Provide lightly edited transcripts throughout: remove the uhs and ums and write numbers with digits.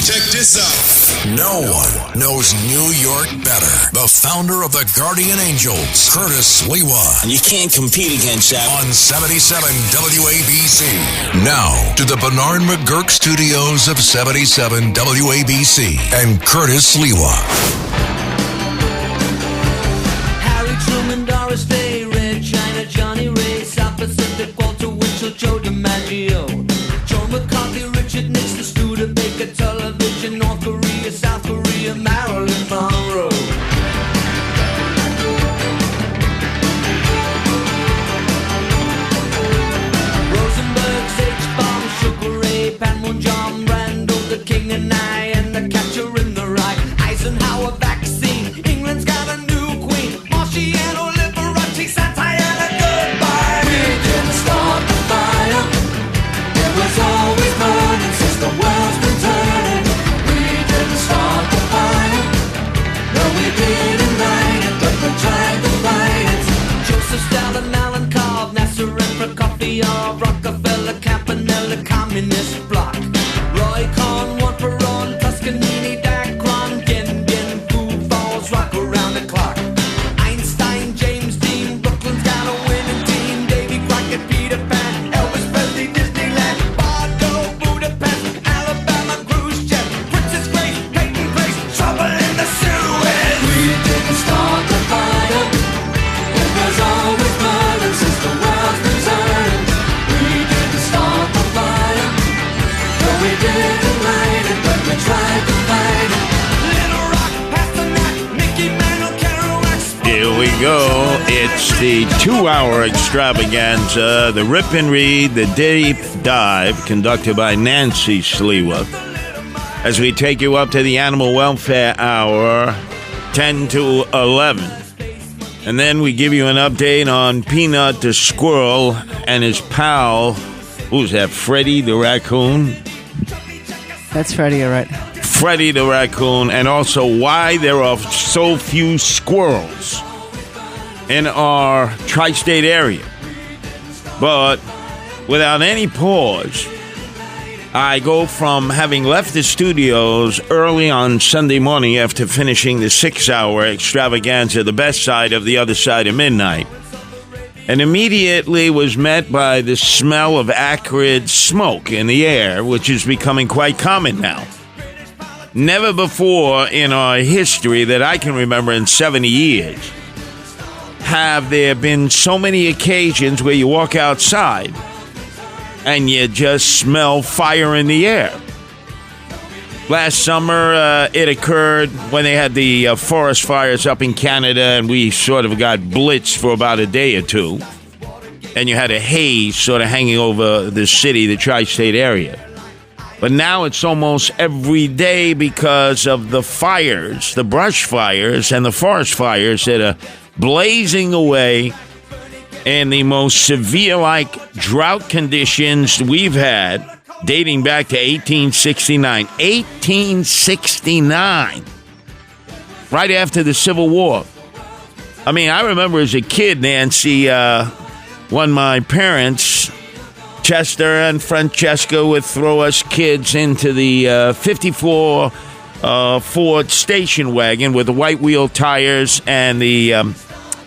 Check this out. No one knows New York better. The founder of the Guardian Angels, Curtis Sliwa. And you can't compete against that. On 77 WABC. Now to the Bernard McGurk studios of 77 WABC and Curtis Sliwa. Harry Truman, Doris Day, Red China, Johnny Ray, South Pacific, Walter Winchell, Joe DiMaggio, Joe McCarthy, Richard Nixon, Studebaker, television, North Korea, South Korea, Marilyn Monroe. Rosenberg, H-Bomb, Sugar Ray, Panmunjom, Randall, the King and I, and the Catcher in the Rye, Eisenhower vaccine, England's got a new queen, Marciano, Liberace, Santayana, goodbye. We didn't start the fire, it was always burning since the world's been turning. We didn't start the fire, no we didn't light it, but we tried to fight it. Joseph Stalin, Alan Cobb, Nasser and Prokofiev, Rockefeller, Campanella, Communist Bloc, Roy Cohn, Juan Perón, Toscanini, Dacron, Gengen, Food Falls, rock around the clock. Einstein, James Dean, Brooklyn's got a winning team, Davy Crockett, Peter Pan, Elvis Presley, Disneyland, Bordeaux, Budapest, Alabama, Khrushchev, Princess Grace, Peyton Place, trouble in the Suez. We didn't start the fire, it was always burning since the world's been turning. We didn't start the fire, no we didn't light it, but we tried to fight it. Little Rock, Pasternak, Mickey Mantle, Kerouac. Here we go. It's the 2-hour extravaganza, the Rip and Read, the Deep Dive, conducted by Nancy Sliwa, as we take you up to the Animal Welfare Hour, 10 to 11. And then we give you an update on Peanut the Squirrel and his pal, who's that, Freddie the Raccoon? That's Freddie, all right. Freddie the Raccoon, and also why there are so few squirrels in our tri-state area. But without any pause, I go from having left the studios early on Sunday morning after finishing the 6-hour extravaganza, the best side of the other side of midnight, and immediately was met by the smell of acrid smoke in the air, which is becoming quite common now. Never before in our history that I can remember in 70 years have there been so many occasions where you walk outside and you just smell fire in the air. Last summer, it occurred when they had the forest fires up in Canada, and we sort of got blitzed for about a day or two. And you had a haze sort of hanging over the city, the tri-state area. But now it's almost every day because of the fires, the brush fires and the forest fires that are blazing away, and the most severe-like drought conditions we've had dating back to 1869. 1869. Right after the Civil War. I mean, I remember as a kid, Nancy, when my parents, Chester and Francesca, would throw us kids into the 54 Ford station wagon with the white wheel tires and the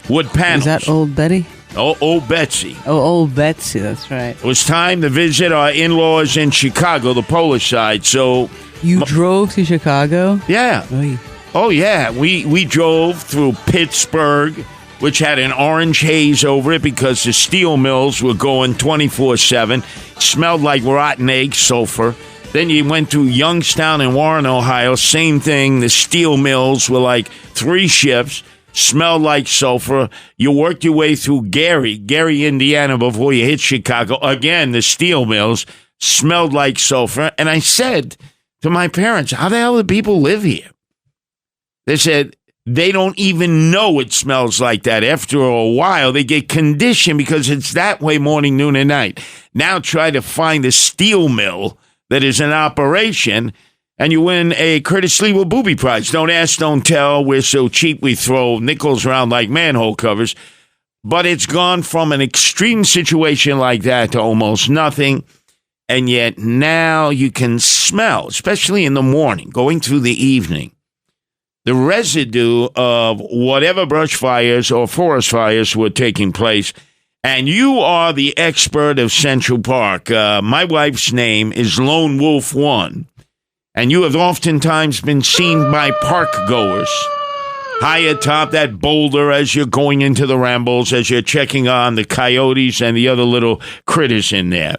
wood panels. Is that Old Betty? Oh, old Betsy. Oh, Old Betsy, that's right. It was time to visit our in-laws in Chicago, the Polish side, so... You drove to Chicago? Yeah. Oy. Oh, yeah. We drove through Pittsburgh, which had an orange haze over it because the steel mills were going 24/7. Smelled like rotten egg sulfur. Then you went to Youngstown and Warren, Ohio. Same thing. The steel mills were like 3 shifts. Smelled like sulfur. You worked your way through Gary, Indiana, before you hit Chicago. Again, the steel mills smelled like sulfur. And I said to my parents, how the hell do people live here? They said they don't even know it smells like that. After a while, they get conditioned because it's that way morning, noon, and night. Now try to find a steel mill that is in operation, and you win a Curtis Sliwa Booby Prize. Don't ask, don't tell. We're so cheap we throw nickels around like manhole covers. But it's gone from an extreme situation like that to almost nothing. And yet now you can smell, especially in the morning, going through the evening, the residue of whatever brush fires or forest fires were taking place. And you are the expert of Central Park. My wife's name is Lone Wolf One. And you have oftentimes been seen by park goers high atop that boulder as you're going into the rambles, as you're checking on the coyotes and the other little critters in there.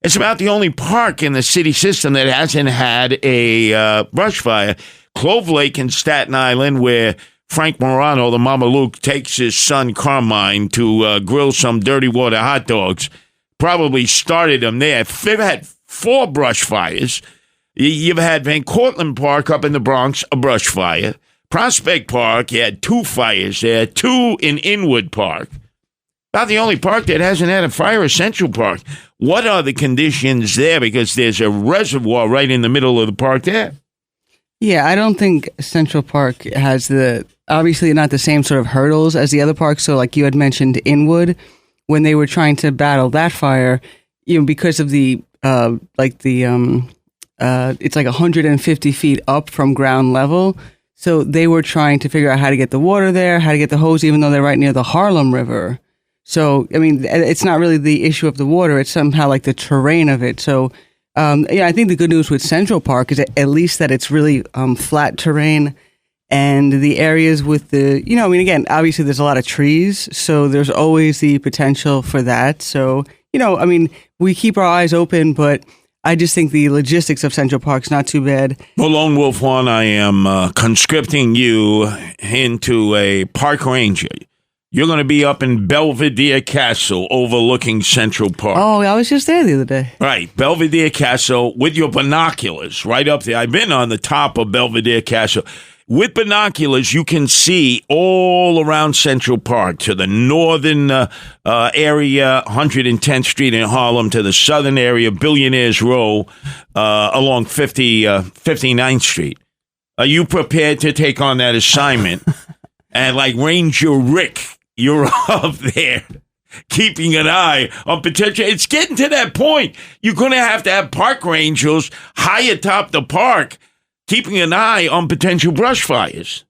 It's about the only park in the city system that hasn't had a brush fire. Clove Lake in Staten Island, where Frank Morano, the Mama Luke, takes his son Carmine to grill some dirty water hot dogs, probably started them there. They've had 4 brush fires. You've had Van Cortlandt Park up in the Bronx, a brush fire. Prospect Park, you had 2 fires there, 2 in Inwood Park. About the only park that hasn't had a fire is Central Park. What are the conditions there? Because there's a reservoir right in the middle of the park there. Yeah, I don't think Central Park has obviously not the same sort of hurdles as the other parks. So like you had mentioned Inwood, when they were trying to battle that fire, because of it's like 150 feet up from ground level. So they were trying to figure out how to get the water there, how to get the hose, even though they're right near the Harlem River. So, I mean, it's not really the issue of the water. It's somehow like the terrain of it. So, I think the good news with Central Park is at least that it's really flat terrain, and the areas with again, obviously there's a lot of trees. So there's always the potential for that. So, we keep our eyes open, but I just think the logistics of Central Park's not too bad. Well, Lone Wolf One, I am conscripting you into a park ranger. You're going to be up in Belvedere Castle overlooking Central Park. Oh, I was just there the other day. Right, Belvedere Castle with your binoculars right up there. I've been on the top of Belvedere Castle. With binoculars, you can see all around Central Park, to the northern area, 110th Street in Harlem, to the southern area, Billionaires Row, along 59th Street. Are you prepared to take on that assignment? And like Ranger Rick, you're up there keeping an eye on potential. It's getting to that point. You're going to have park rangers high atop the park, keeping an eye on potential brush fires.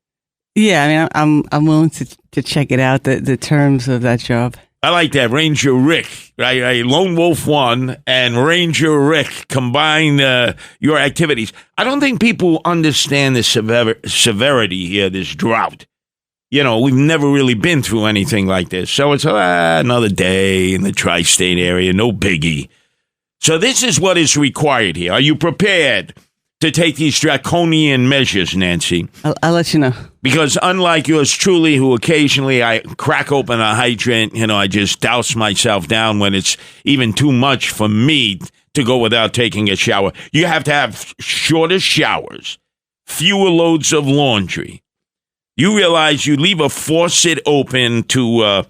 Yeah, I mean, I'm willing to check it out, the terms of that job. I like that. Ranger Rick, right? Lone Wolf One and Ranger Rick, combine your activities. I don't think people understand the severity here, this drought. We've never really been through anything like this. So it's another day in the tri-state area, no biggie. So this is what is required here. Are you prepared to take these draconian measures, Nancy? I'll let you know. Because unlike yours truly, who occasionally I crack open a hydrant, I just douse myself down when it's even too much for me to go without taking a shower. You have to have shorter showers, fewer loads of laundry. You realize you leave a faucet open to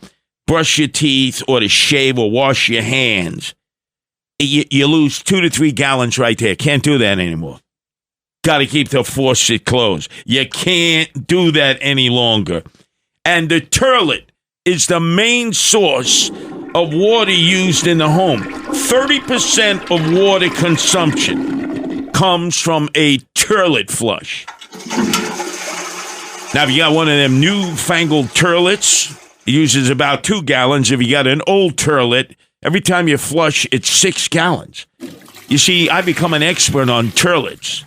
brush your teeth or to shave or wash your hands. You lose 2 to 3 gallons right there. Can't do that anymore. Got to keep the faucet closed. You can't do that any longer. And the toilet is the main source of water used in the home. 30% of water consumption comes from a toilet flush. Now, if you got one of them newfangled toilets, it uses about 2 gallons. If you got an old toilet, every time you flush, it's 6 gallons. You see, I've become an expert on toilets.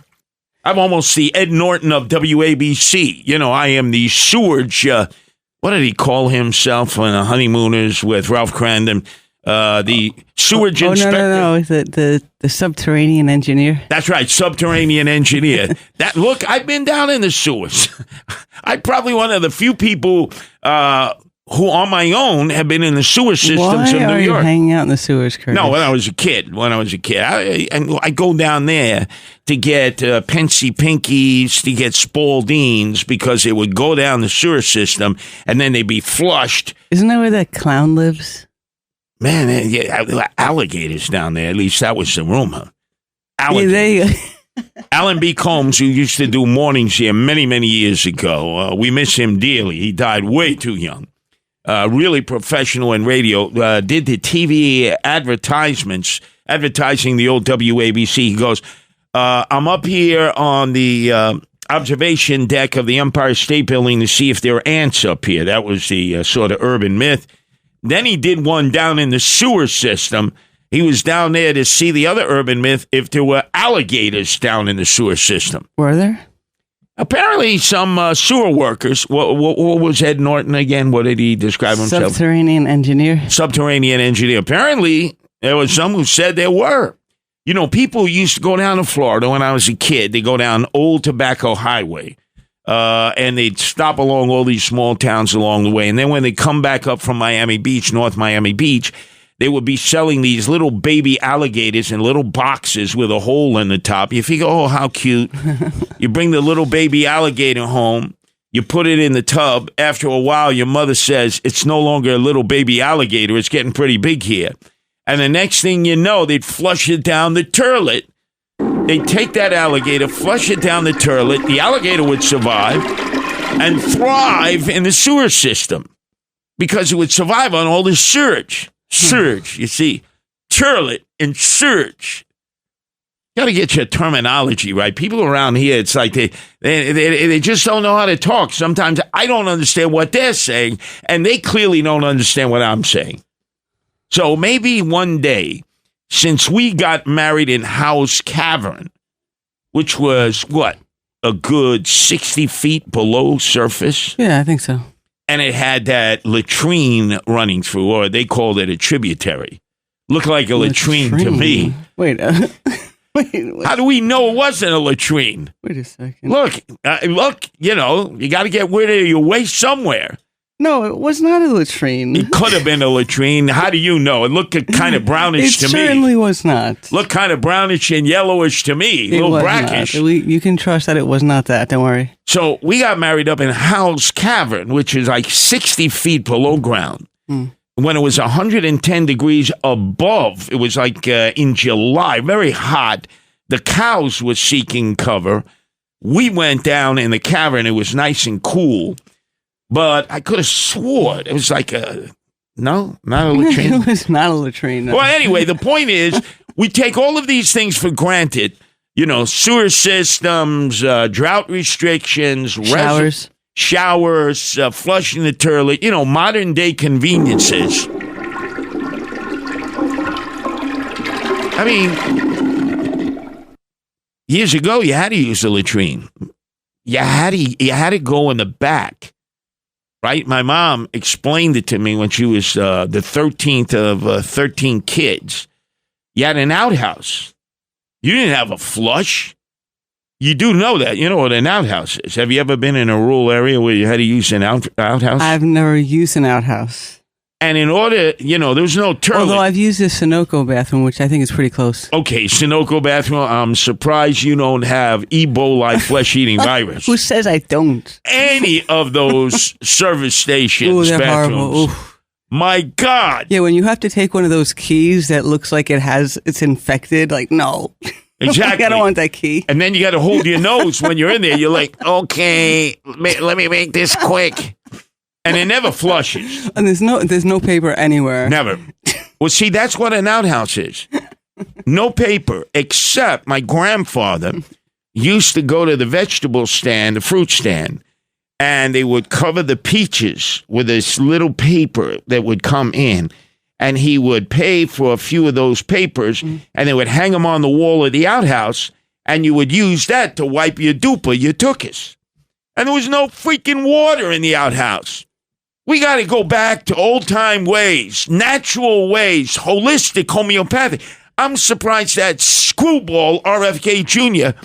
I'm almost the Ed Norton of WABC. I am the sewage, what did he call himself on the Honeymooners with Ralph Crandon? The sewage inspector. No. The subterranean engineer. That's right, subterranean engineer. Look, I've been down in the sewers. I'm probably one of the few people who, on my own, have been in the sewer systems of New York. Why are you hanging out in the sewers, Curtis? No, when I was a kid. I go down there to get Pensy Pinkies, to get Spaldings, because it would go down the sewer system, and then they'd be flushed. Isn't that where that clown lives? Man, alligators down there. At least that was the rumor. Alligators. Alan B. Combs, who used to do mornings here many, many years ago, we miss him dearly. He died way too young. Really professional in radio. Did the TV advertisements advertising the old WABC. He goes, I'm up here on the observation deck of the Empire State Building to see if there are ants up here. That was the sort of urban myth. Then he did one down in the sewer system. He was down there to see the other urban myth if there were alligators down in the sewer system. Were there? Apparently, some sewer workers. What was Ed Norton again? What did he describe himself? Subterranean engineer. Subterranean engineer. Apparently, there was some who said there were. You know, people used to go down to Florida when I was a kid. They go down Old Tobacco Highway, and they'd stop along all these small towns along the way. And then when they come back up from Miami Beach, North Miami Beach, they would be selling these little baby alligators in little boxes with a hole in the top. You figure, oh, how cute. You bring the little baby alligator home. You put it in the tub. After a while, your mother says, it's no longer a little baby alligator. It's getting pretty big here. And the next thing you know, they'd flush it down the toilet. They'd take that alligator, flush it down the toilet. The alligator would survive and thrive in the sewer system because it would survive on all the sewage. Surge, you see, toilet and surge. Got to get your terminology right. People around here, it's like they just don't know how to talk. Sometimes I don't understand what they're saying, and they clearly don't understand what I'm saying. So maybe one day, since we got married in Howe's Cavern, which was, what, a good 60 feet below surface? Yeah, I think so. And it had that latrine running through, or they called it a tributary. Looked like a latrine to me. Wait, how do we know it wasn't a latrine? Wait a second. Look, you know, you got to get rid of your waste somewhere. No, it was not a latrine. It could have been a latrine. How do you know? It looked kind of brownish to me. It certainly was not. Looked kind of brownish and yellowish to me. A little brackish. You can trust that it was not that. Don't worry. So we got married up in Howe's Cavern, which is like 60 feet below ground. When it was 110 degrees above, it was like in July, very hot. The cows were seeking cover. We went down in the cavern. It was nice and cool. But I could have sworn it was like not a latrine. It was not a latrine. No. Well, anyway, the point is we take all of these things for granted. You know, sewer systems, drought restrictions, showers, flushing the toilet, you know, modern day conveniences. I mean, years ago, you had to use a latrine. You had to go in the back. Right? My mom explained it to me when she was the 13th of 13 kids. You had an outhouse. You didn't have a flush. You do know that. You know what an outhouse is. Have you ever been in a rural area where you had to use an outhouse? I've never used an outhouse. And in order, you know, there's no toilet. Although I've used a Sunoco bathroom, which I think is pretty close. Okay, Sunoco bathroom. I'm surprised you don't have Ebola flesh-eating virus. Who says I don't? Any of those service stations, Ooh, they're bathrooms. horrible. Oof. My God. Yeah, when you have to take one of those keys that looks like it's infected, like, no. Exactly. I don't want that key. And then you got to hold your nose when you're in there. You're like, okay, let me make this quick. And it never flushes. And there's no paper anywhere. Never. Well, see, that's what an outhouse is. No paper, except my grandfather used to go to the vegetable stand, the fruit stand, and they would cover the peaches with this little paper that would come in. And he would pay for a few of those papers, and they would hang them on the wall of the outhouse, and you would use that to wipe your duper, your tuchus. And there was no freaking water in the outhouse. We got to go back to old-time ways, natural ways, holistic, homeopathic. I'm surprised that screwball RFK Jr.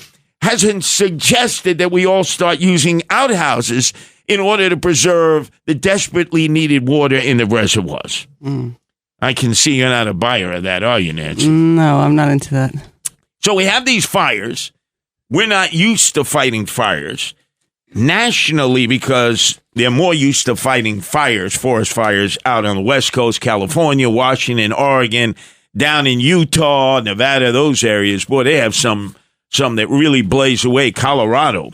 hasn't suggested that we all start using outhouses in order to preserve the desperately needed water in the reservoirs. I can see you're not a buyer of that, are you, Nancy? No, I'm not into that. So we have these fires. We're not used to fighting fires nationally because they're more used to fighting fires, forest fires out on the West Coast, California, Washington, Oregon, down in Utah, Nevada, those areas. Boy, they have some that really blaze away. Colorado.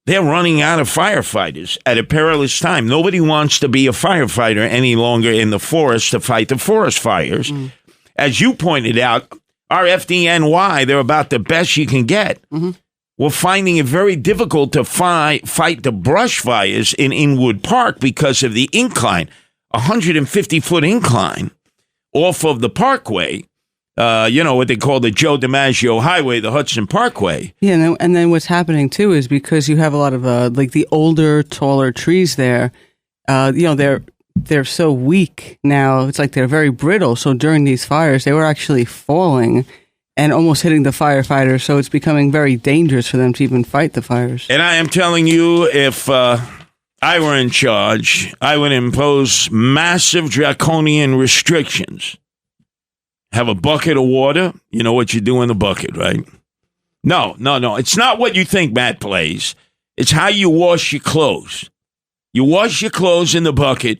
They're running out of firefighters at a perilous time. Nobody wants to be a firefighter any longer in the forest to fight the forest fires. as you pointed out, our FDNY, they're about the best you can get. Mm-hmm. We're finding it very difficult to fight the brush fires in Inwood Park because of the incline, 150-foot incline off of the parkway. What they call the Joe DiMaggio Highway, the Hudson Parkway. Yeah, and then what's happening too is because you have a lot of like the older, taller trees there. They're so weak now. It's like they're very brittle. So during these fires, they were actually falling and almost hitting the firefighters. So it's becoming very dangerous for them to even fight the fires. And I am telling you, if I were in charge, I would impose massive draconian restrictions. Have a bucket of water. You know what you do in the bucket, right? No. It's not what you think Matt plays. It's how you wash your clothes. You wash your clothes in the bucket.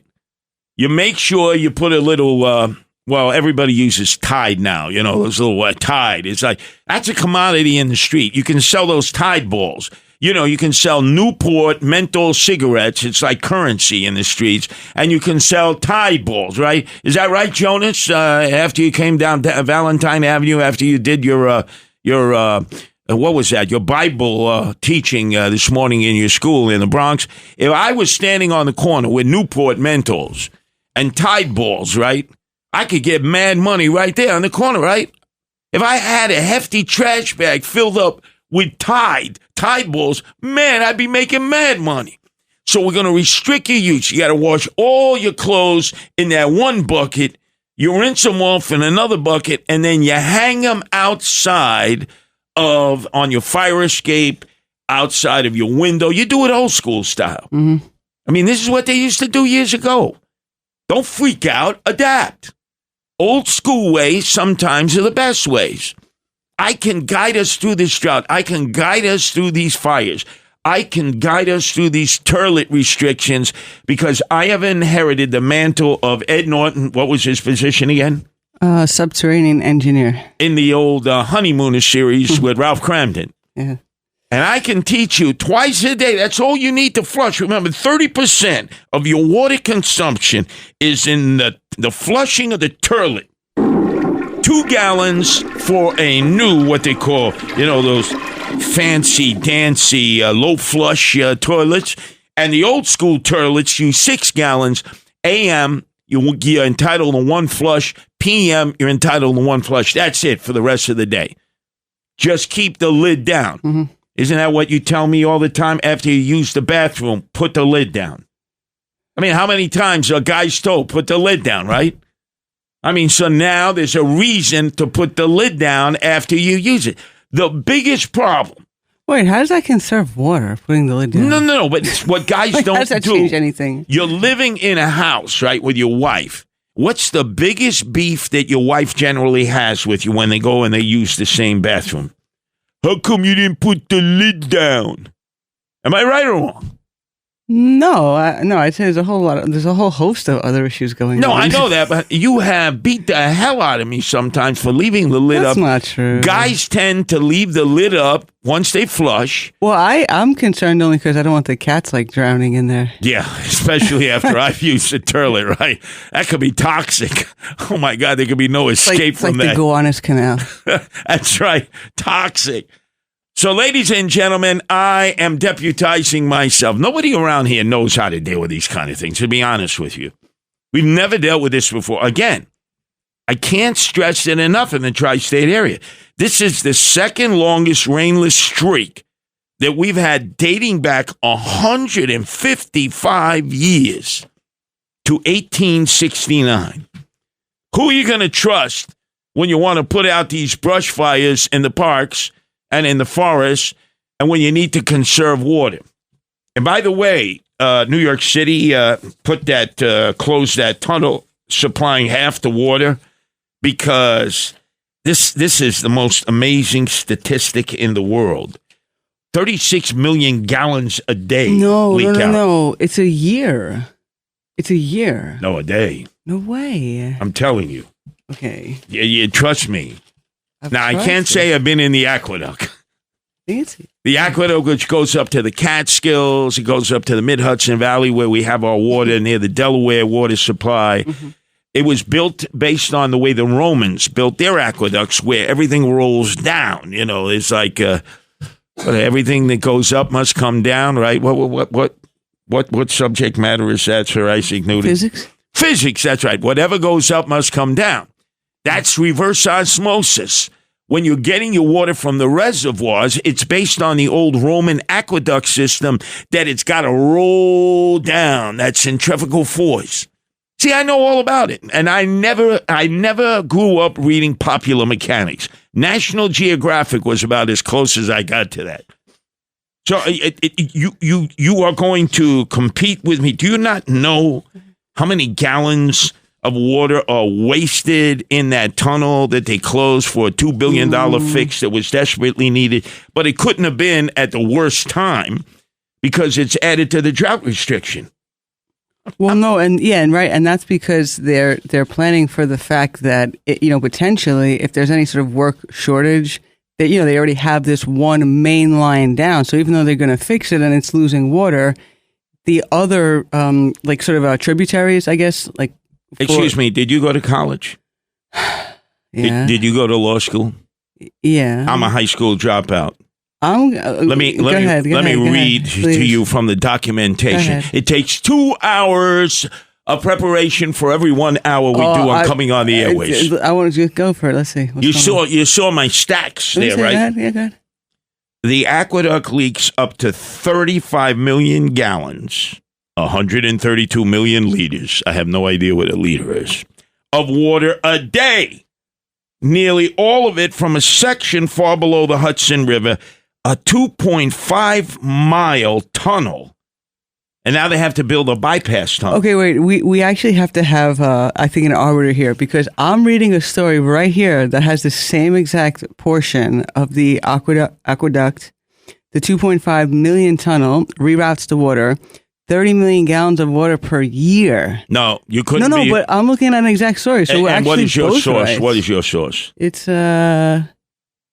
You make sure you put a little, everybody uses Tide now. You know, those little Tide. It's like, that's a commodity in the street. You can sell those Tide balls. You know, you can sell Newport menthol cigarettes. It's like currency in the streets. And you can sell Tide balls, right? Is that right, Jonas? After you came down Valentine Avenue, after you did your what was that? Your Bible teaching this morning in your school in the Bronx. If I was standing on the corner with Newport menthols and Tide balls, right? I could get mad money right there on the corner, right? If I had a hefty trash bag filled up with Tide balls, man, I'd be making mad money. So we're going to restrict your use. You got to wash all your clothes in that one bucket. You rinse them off in another bucket, and then you hang them outside on your fire escape, outside of your window. You do it old school style. Mm-hmm. I mean, this is what they used to do years ago. Don't freak out. Adapt. Old school ways sometimes are the best ways. I can guide us through this drought. I can guide us through these fires. I can guide us through these toilet restrictions because I have inherited the mantle of Ed Norton. What was his position again? Subterranean engineer. In the old Honeymooner series with Ralph Cramden. Yeah. And I can teach you twice a day. That's all you need to flush. Remember, 30% of your water consumption is in the flushing of the toilet. 2 gallons for a new, what they call, those fancy, dancy, low flush toilets. And the old school toilets use 6 gallons. AM, you're entitled to 1 flush. PM, you're entitled to 1 flush. That's it for the rest of the day. Just keep the lid down. Mm-hmm. Isn't that what you tell me all the time? After you use the bathroom, put the lid down. I mean, how many times a guy's told, put the lid down, right? I mean, so now there's a reason to put the lid down after you use it. The biggest problem. Wait, how does that conserve water, putting the lid down? No, but it's what guys don't do. How does that change anything? You're living in a house, right, with your wife. What's the biggest beef that your wife generally has with you when they go and they use the same bathroom? How come you didn't put the lid down? Am I right or wrong? No, I'd say there's a whole host of other issues going on. No, I know that, but you have beat the hell out of me sometimes for leaving the lid up. That's not true. Guys tend to leave the lid up once they flush. Well, I'm concerned only because I don't want the cats drowning in there. Yeah, especially after I've used the toilet, right? That could be toxic. Oh my God, there could be no escape from that. Like the Gowanus Canal. That's right, toxic. So, ladies and gentlemen, I am deputizing myself. Nobody around here knows how to deal with these kind of things, to be honest with you. We've never dealt with this before. Again, I can't stress it enough in the tri-state area. This is the second longest rainless streak that we've had dating back 155 years to 1869. Who are you going to trust when you want to put out these brush fires in the parks and in the forest, and when you need to conserve water? And by the way, New York City closed that tunnel supplying half the water because this is the most amazing statistic in the world. 36 million gallons a day leak out. No. It's a year. No, a day. No way. I'm telling you. Okay. You trust me. Now, I can't say I've been in the aqueduct. The aqueduct, which goes up to the Catskills, it goes up to the Mid-Hudson Valley where we have our water near the Delaware water supply. Mm-hmm. It was built based on the way the Romans built their aqueducts, where everything rolls down. You know, it's like everything that goes up must come down, right? What subject matter is that, Sir Isaac Newton? Physics? Physics, that's right. Whatever goes up must come down. That's reverse osmosis. When you're getting your water from the reservoirs, it's based on the old Roman aqueduct system that it's got to roll down, that centrifugal force. See, I know all about it, and I never grew up reading Popular Mechanics. National Geographic was about as close as I got to that. So you are going to compete with me. Do you not know how many gallons of water are wasted in that tunnel that they closed for a $2 billion fix that was desperately needed? But it couldn't have been at the worst time because it's added to the drought restriction. Well, no, and that's because they're planning for the fact that potentially if there's any sort of work shortage, that they already have this one main line down. So even though they're going to fix it and it's losing water, the other tributaries, I guess, like. Excuse me, did you go to college? Yeah. Did you go to law school? Yeah. I'm a high school dropout. Let me read to you from the documentation. It takes 2 hours of preparation for every 1 hour we do on coming on the airways. I want to go for it. Let's see. You saw my stacks there, right? That? Yeah, go ahead. The aqueduct leaks up to 35 million gallons, 132 million liters. I have no idea what a liter is, of water a day. Nearly all of it from a section far below the Hudson River, a 2.5 mile tunnel. And now they have to build a bypass tunnel. Okay, wait. We actually have to have, I think, an arbiter here because I'm reading a story right here that has the same exact portion of the aqueduct. The 2.5 million tunnel reroutes the water, 30 million gallons of water per year. No, you couldn't. No, but I'm looking at an exact story. So and what is your source? Right. What is your source? It's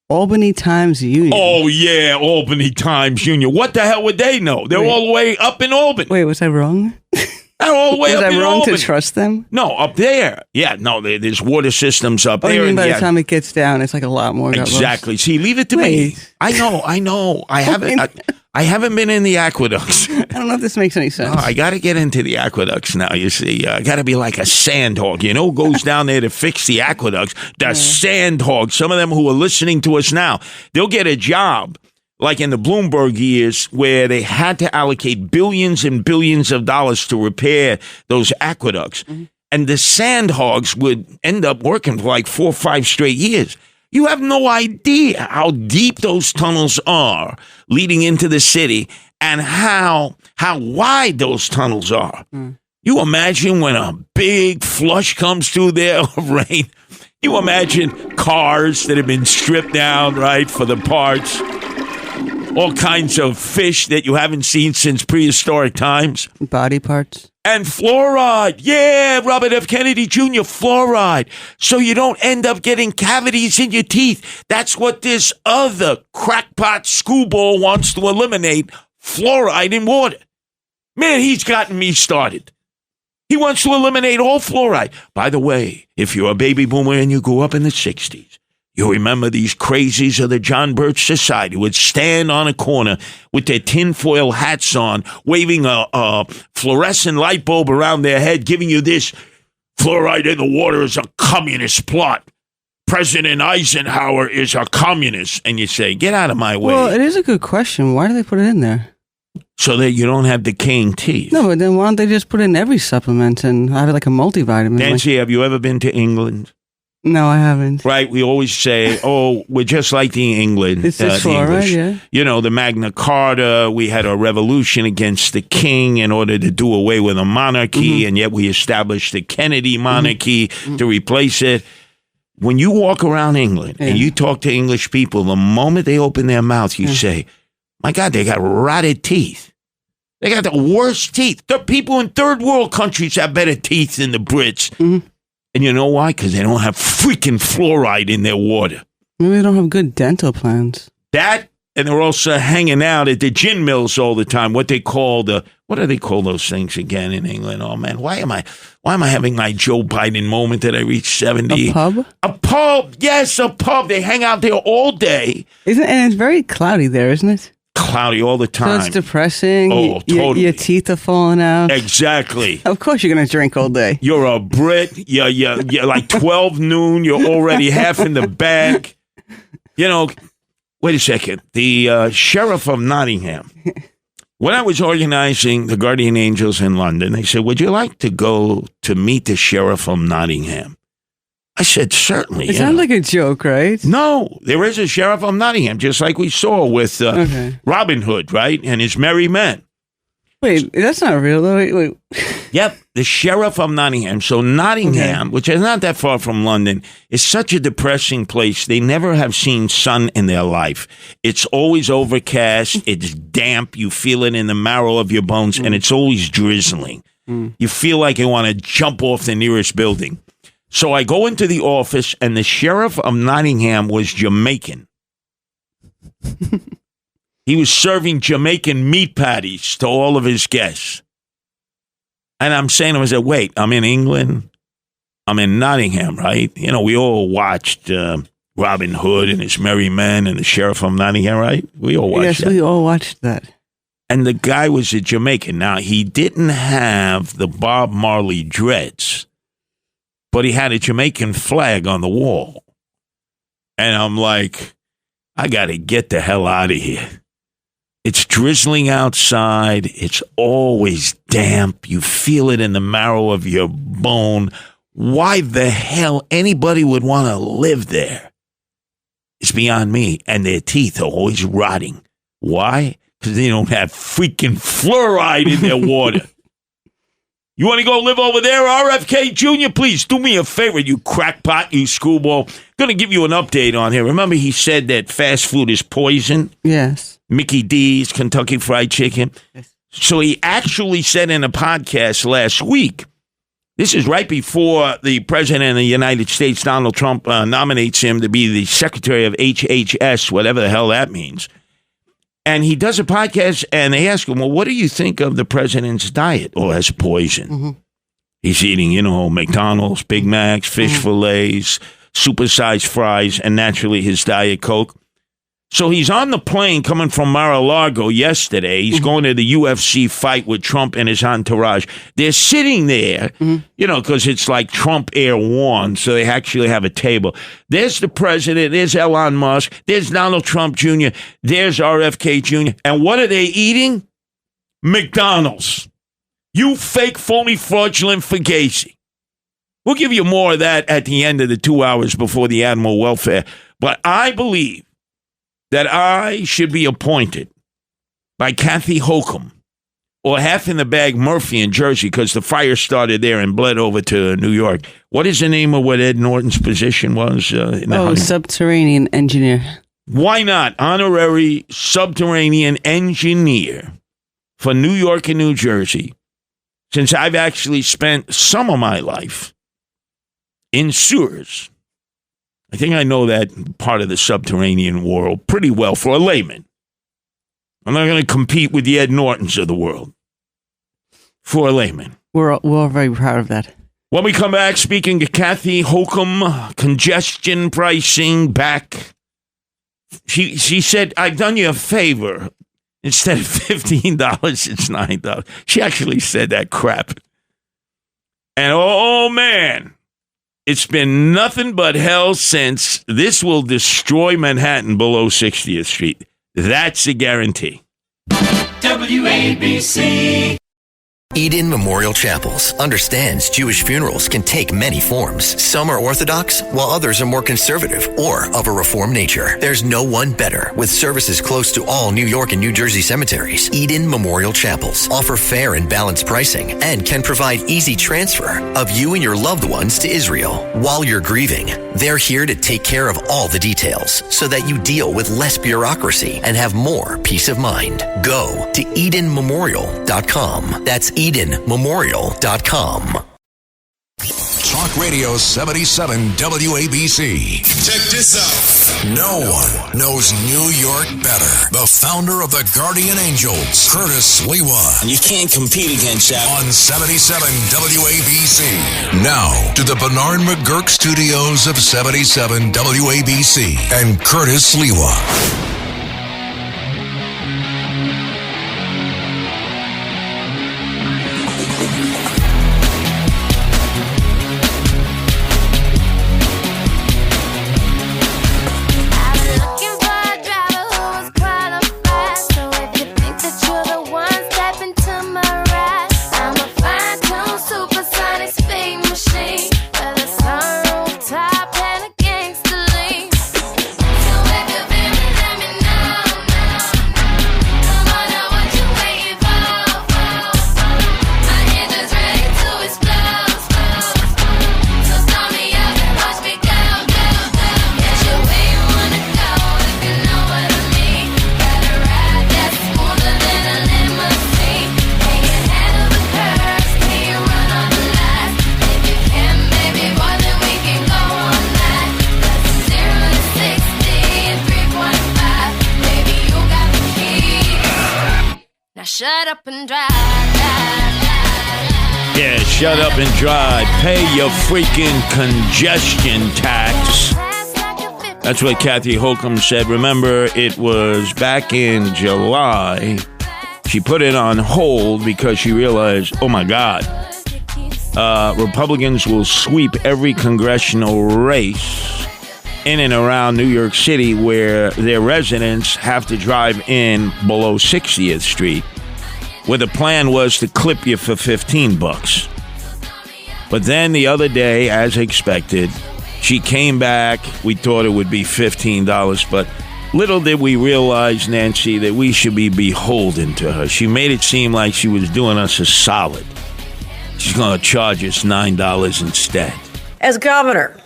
Albany Times Union. Oh, yeah, Albany Times Union. What the hell would they know? They're all the way up in Albany. Wait, was I wrong? They're all the way up in Albany. Was I wrong to trust them? No, up there. Yeah, no, there's water systems up there. You mean by the time it gets down, it's like a lot more. Exactly. See, leave it to me. I know. I haven't been in the aqueducts. I don't know if this makes any sense. I got to get into the aqueducts now, you see. I got to be like a sandhog, who goes down there to fix the aqueducts. The sandhog. Some of them who are listening to us now, they'll get a job like in the Bloomberg years where they had to allocate billions and billions of dollars to repair those aqueducts. Mm-hmm. And the sandhogs would end up working for like 4 or 5 straight years. You have no idea how deep those tunnels are leading into the city and how wide those tunnels are. Mm. You imagine when a big flush comes through there of rain. You imagine cars that have been stripped down, right, for the parts. All kinds of fish that you haven't seen since prehistoric times. Body parts. And fluoride. Yeah, Robert F. Kennedy Jr., fluoride. So you don't end up getting cavities in your teeth. That's what this other crackpot screwball wants to eliminate, fluoride in water. Man, he's gotten me started. He wants to eliminate all fluoride. By the way, if you're a baby boomer and you grew up in the 60s, you remember these crazies of the John Birch Society would stand on a corner with their tinfoil hats on, waving a fluorescent light bulb around their head, giving you this, fluoride in the water is a communist plot. President Eisenhower is a communist. And you say, get out of my way. Well, it is a good question. Why do they put it in there? So that you don't have decaying teeth. No, but then why don't they just put it in every supplement and have it like a multivitamin? Nancy, have you ever been to England? No, I haven't. Right, we always say, we're just like the England. It's just English. Right, yeah. The Magna Carta, we had a revolution against the king in order to do away with a monarchy, and yet we established the Kennedy monarchy to replace it. When you walk around England and you talk to English people, the moment they open their mouth, you say, my God, they got rotted teeth. They got the worst teeth. The people in third world countries have better teeth than the Brits. Mm-hmm. And you know why? Because they don't have freaking fluoride in their water. Maybe they don't have good dental plans. That and they're also hanging out at the gin mills all the time. What do they call those things again in England? Oh man, why am I having my Joe Biden moment that I reached 70? A pub? A pub, yes, a pub. They hang out there all day. And it's very cloudy there, isn't it? Cloudy all the time. So it's depressing. Oh, totally. Your teeth are falling out. Exactly. Of course you're going to drink all day. You're a Brit. You're like 12 noon. You're already half in the bag. You know, wait a second. The sheriff of Nottingham, when I was organizing the Guardian Angels in London, they said, would you like to go to meet the sheriff of Nottingham? I said, certainly. It sounds like a joke, right? No, there is a sheriff of Nottingham, just like we saw with Robin Hood, right? And his merry men. Wait, that's not real, though. Wait. Yep, the sheriff of Nottingham. So Nottingham, which is not that far from London, is such a depressing place. They never have seen sun in their life. It's always overcast. It's damp. You feel it in the marrow of your bones, and it's always drizzling. You feel like you want to jump off the nearest building. So I go into the office, and the sheriff of Nottingham was Jamaican. He was serving Jamaican meat patties to all of his guests. And I'm saying to him, I said, wait, I'm in England. I'm in Nottingham, right? You know, we all watched Robin Hood and his merry men and the sheriff of Nottingham, right? We all watched that. Yes, we all watched that. And the guy was a Jamaican. Now, he didn't have the Bob Marley dreads, but he had a Jamaican flag on the wall. And I'm like, I got to get the hell out of here. It's drizzling outside. It's always damp. You feel it in the marrow of your bone. Why the hell anybody would want to live there? It's beyond me. And their teeth are always rotting. Why? Because they don't have freaking fluoride in their water. You want to go live over there, RFK Jr.? Please do me a favor, you crackpot, you screwball. Going to give you an update on here. Remember he said that fast food is poison? Yes. Mickey D's, Kentucky Fried Chicken. Yes. So he actually said in a podcast last week, this is right before the president of the United States, Donald Trump, nominates him to be the secretary of HHS, whatever the hell that means. And he does a podcast, and they ask him, well, what do you think of the president's diet? Oh, that's poison. Mm-hmm. He's eating, McDonald's, Big Macs, fish fillets, supersized fries, and naturally his Diet Coke. So he's on the plane coming from Mar-a-Lago yesterday. He's going to the UFC fight with Trump and his entourage. They're sitting there, because it's like Trump Air One, so they actually have a table. There's the president. There's Elon Musk. There's Donald Trump Jr. There's RFK Jr. And what are they eating? McDonald's. You fake, phony, fraudulent fugazi. We'll give you more of that at the end of the 2 hours before the animal welfare. But I believe that I should be appointed by Kathy Hochul or half in the bag Murphy in Jersey, because the fire started there and bled over to New York. What is the name of what Ed Norton's position was? Subterranean engineer. Why not? Honorary subterranean engineer for New York and New Jersey, since I've actually spent some of my life in sewers. I think I know that part of the subterranean world pretty well for a layman. I'm not going to compete with the Ed Nortons of the world for a layman. We're all very proud of that. When we come back, speaking to Kathy Hochul, congestion pricing back. She said, I've done you a favor. Instead of $15, it's $9. She actually said that crap. And oh man, it's been nothing but hell since. This will destroy Manhattan below 60th Street. That's a guarantee. WABC. Eden Memorial Chapels understands Jewish funerals can take many forms. Some are Orthodox, while others are more conservative or of a Reformed nature. There's no one better. With services close to all New York and New Jersey cemeteries, Eden Memorial Chapels offer fair and balanced pricing and can provide easy transfer of you and your loved ones to Israel. While you're grieving, they're here to take care of all the details so that you deal with less bureaucracy and have more peace of mind. Go to EdenMemorial.com. That's EdenMemorial.com. Talk Radio 77 WABC. Check this out. No one knows New York better. The founder of the Guardian Angels, Curtis Sliwa. And you can't compete against that. On 77 WABC. Now to the Bernard McGurk studios of 77 WABC and Curtis Sliwa. Shut up and drive. Yeah, shut up and drive. Pay your freaking congestion tax. That's what Kathy Holcomb said. Remember, it was back in July. She put it on hold because she realized, oh my God, Republicans will sweep every congressional race in and around New York City where their residents have to drive in below 60th Street, where the plan was to clip you for $15. But then the other day, as expected, she came back. We thought it would be $15, but little did we realize, Nancy, that we should be beholden to her. She made it seem like she was doing us a solid. She's going to charge us $9 instead. As governor,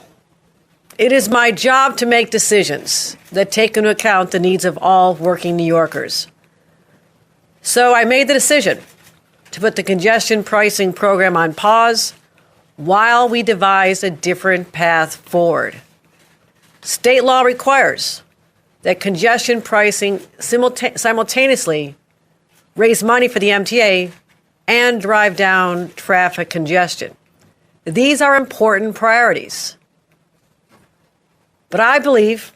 it is my job to make decisions that take into account the needs of all working New Yorkers. So I made the decision to put the congestion pricing program on pause while we devise a different path forward. State law requires that congestion pricing simultaneously raise money for the MTA and drive down traffic congestion. These are important priorities. But I believe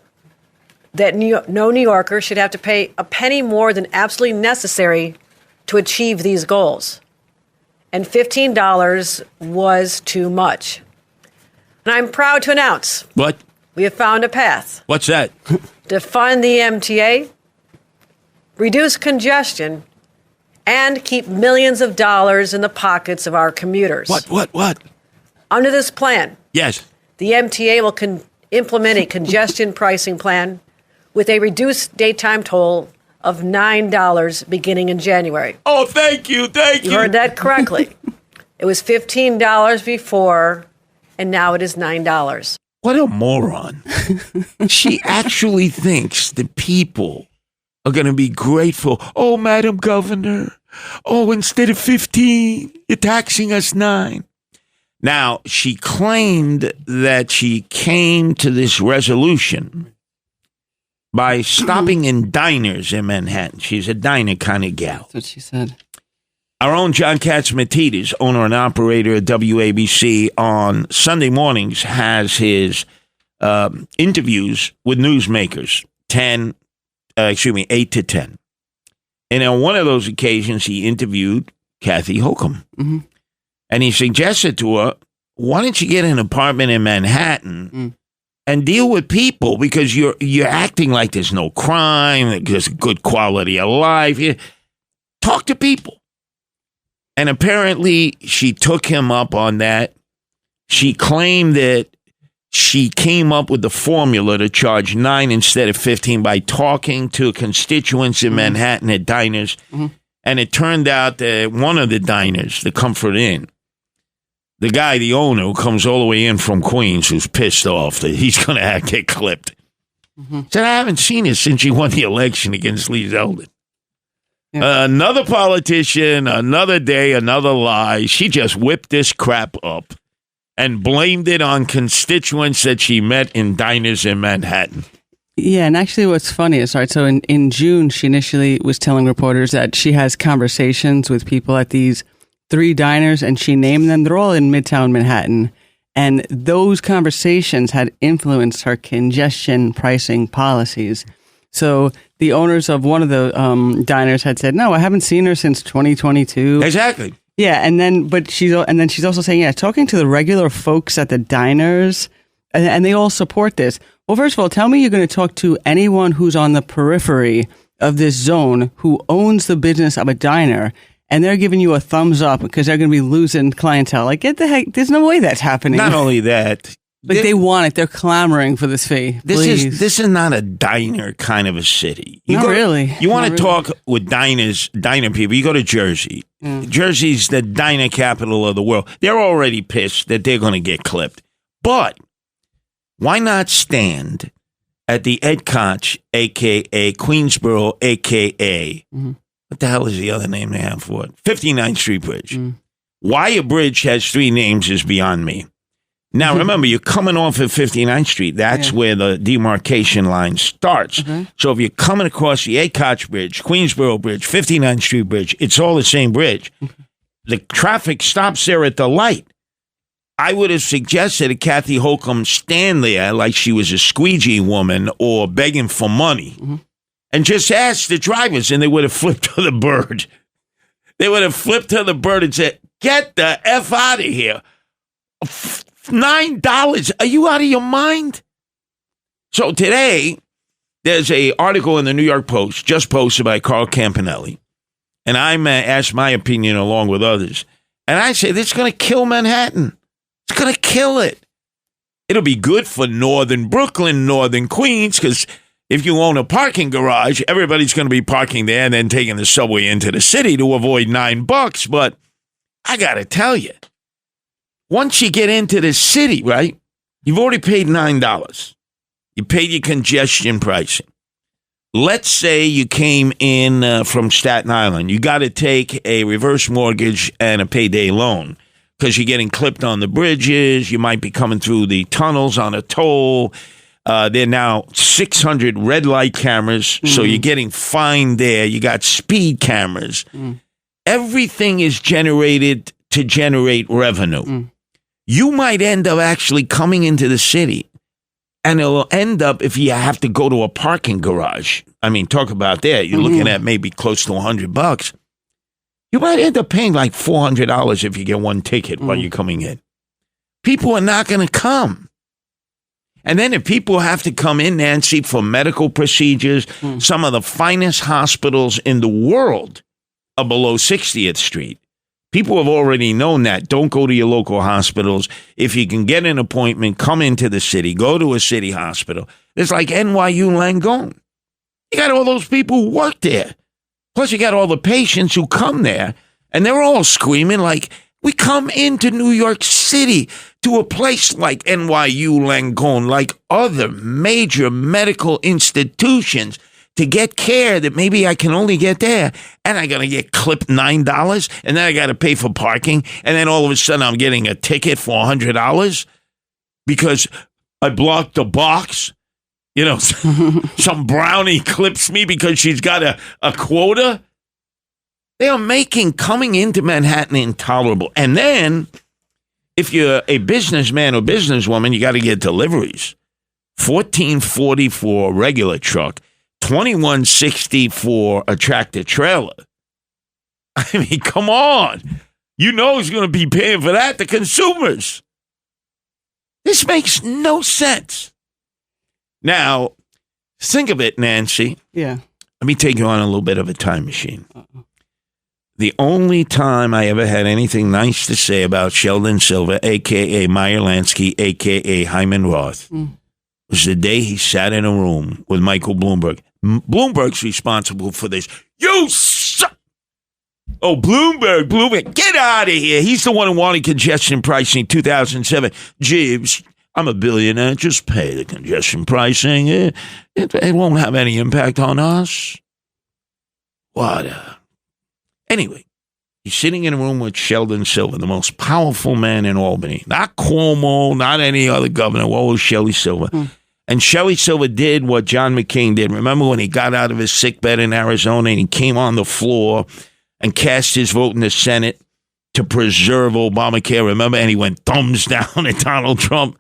that no New Yorker should have to pay a penny more than absolutely necessary to achieve these goals. And $15 was too much. And I'm proud to announce What? we have found a path What's that? to fund the MTA, reduce congestion, and keep millions of dollars in the pockets of our commuters. What? Under this plan, Yes. the MTA will implement a congestion pricing plan with a reduced daytime toll of $9 beginning in January. Oh, thank you. You heard that correctly. It was $15 before, and now it is $9. What a moron. She actually thinks the people are going to be grateful. Oh, Madam Governor. Oh, instead of 15, you're taxing us 9. Now, she claimed that she came to this resolution by stopping in diners in Manhattan. She's a diner kind of gal. That's what she said. Our own John Katzmatidis, owner and operator at WABC, on Sunday mornings has his interviews with newsmakers, 8 to 10. And on one of those occasions, he interviewed Kathy Holcomb. Mm-hmm. And he suggested to her, why don't you get an apartment in Manhattan and deal with people, because you're acting like there's no crime, there's good quality of life. Talk to people. And apparently she took him up on that. She claimed that she came up with the formula to charge 9 instead of 15 by talking to constituents in Manhattan at diners. Mm-hmm. And it turned out that one of the diners, the Comfort Inn, the guy, the owner, who comes all the way in from Queens, who's pissed off that he's going to get clipped, said, I haven't seen it since you won the election against Lee Zeldin. Yeah. Another politician, another day, another lie. She just whipped this crap up. and blamed it on constituents that she met in diners in Manhattan. Yeah, and actually what's funny is, right, so in June, she initially was telling reporters that she has conversations with people at these 3 diners, and she named them. They're all in Midtown Manhattan. And those conversations had influenced her congestion pricing policies. So the owners of one of the diners had said, no, I haven't seen her since 2022. Exactly. Yeah, but she's also saying, yeah, talking to the regular folks at the diners, and they all support this. Well, first of all, tell me you're going to talk to anyone who's on the periphery of this zone who owns the business of a diner, and they're giving you a thumbs up because they're going to be losing clientele. Like, get the heck, there's no way that's happening. Not only that, but they want it. They're clamoring for this fee. This is not a diner kind of a city. Not really. You want to talk with diner people, you go to Jersey. Jersey's the diner capital of the world. They're already pissed that they're going to get clipped. But why not stand at the Ed Koch, a.k.a. Queensboro, a.k.a. What the hell is the other name they have for it? 59th Street Bridge. Why a bridge has 3 names is beyond me. Now, remember, you're coming off of 59th Street. That's where the demarcation line starts. So if you're coming across the Ed Koch Bridge, Queensboro Bridge, 59th Street Bridge, it's all the same bridge. The traffic stops there at the light. I would have suggested that Kathy Holcomb stand there like she was a squeegee woman or begging for money and just ask the drivers, and they would have flipped to the bird. They would have flipped to the bird and said, get the F out of here. $9. Are you out of your mind? So today, there's an article in the New York Post, just posted by Carl Campanelli, and I'm asked my opinion along with others. And I say, this is going to kill Manhattan. It's going to kill it. It'll be good for northern Brooklyn, northern Queens, because if you own a parking garage, everybody's going to be parking there and then taking the subway into the city to avoid $9. But I got to tell you, once you get into the city, right, you've already paid $9. You paid your congestion pricing. Let's say you came in from Staten Island. You got to take a reverse mortgage and a payday loan because you're getting clipped on the bridges. You might be coming through the tunnels on a toll. There are now 600 red light cameras, so you're getting fined there. You got speed cameras. Everything is generated to generate revenue. You might end up actually coming into the city, and it'll end up if you have to go to a parking garage. I mean, talk about that. You're looking at maybe close to $100. You might end up paying like $400 if you get one ticket while you're coming in. People are not going to come. And then if people have to come in, Nancy, for medical procedures, some of the finest hospitals in the world are below 60th Street. People have already known that. Don't go to your local hospitals. If you can get an appointment, come into the city. Go to a city hospital. It's like NYU Langone. You got all those people who work there. Plus, you got all the patients who come there, and they're all screaming like, we come into New York City to a place like NYU Langone, like other major medical institutions, to get care that maybe I can only get there. And I got to get clipped $9, and then I got to pay for parking, and then all of a sudden I'm getting a ticket for $100 because I blocked the box. You know, some brownie clips me because she's got a quota. They are making coming into Manhattan intolerable. And then, if you're a businessman or businesswoman, you got to get deliveries. $14.40 for a regular truck, $21.60 for a tractor trailer. I mean, come on. You know who's going to be paying for that? The consumers. This makes no sense. Now, think of it, Nancy. Yeah. Let me take you on a little bit of a time machine. The only time I ever had anything nice to say about Sheldon Silver, a.k.a. Meyer Lansky, a.k.a. Hyman Roth, was the day he sat in a room with Michael Bloomberg. Bloomberg's responsible for this. You suck! Oh, Bloomberg, get out of here. He's the one who wanted congestion pricing in 2007. Jeeves, I'm a billionaire. Just pay the congestion pricing. It won't have any impact on us. What? Anyway, He's sitting in a room with Sheldon Silver, the most powerful man in Albany. Not Cuomo, not any other governor. What was Shelley Silver? And Shelley Silver did what John McCain did. Remember when he got out of his sickbed in Arizona and he came on the floor and cast his vote in the Senate to preserve Obamacare? Remember? And he went thumbs down at Donald Trump.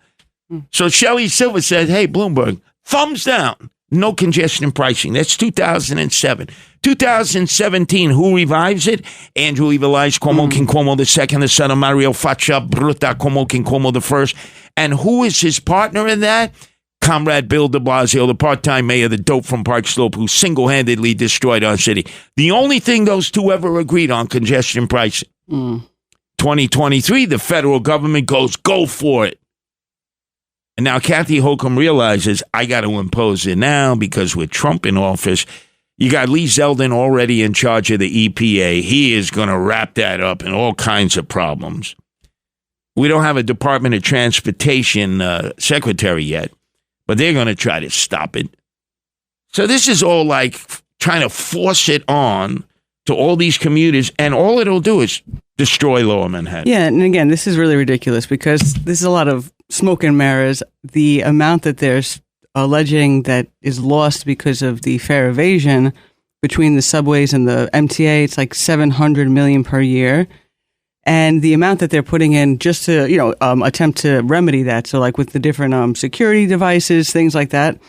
So Shelley Silver said, hey, Bloomberg, thumbs down. No congestion pricing. That's 2007. 2017, who revives it? Andrew Evilized Cuomo King Cuomo II, the son of Mario Faccia Bruta Cuomo King Cuomo I. And who is his partner in that? Comrade Bill de Blasio, the part-time mayor, the dope from Park Slope, who single-handedly destroyed our city. The only thing those two ever agreed on, congestion pricing. 2023, the federal government goes, go for it. And now Kathy Hochul realizes, I got to impose it now because with Trump in office, you got Lee Zeldin already in charge of the EPA. He is going to wrap that up in all kinds of problems. We don't have a Department of Transportation secretary yet, but they're going to try to stop it. So this is all like trying to force it on to all these commuters, and all it'll do is destroy Lower Manhattan. Yeah, and again, this is really ridiculous because this is a lot of smoke and mirrors. The amount that there's alleging that is lost because of the fare evasion between the subways and the MTA, it's like $700 million per year. And the amount that they're putting in just to, attempt to remedy that. So like with the different security devices, things like that,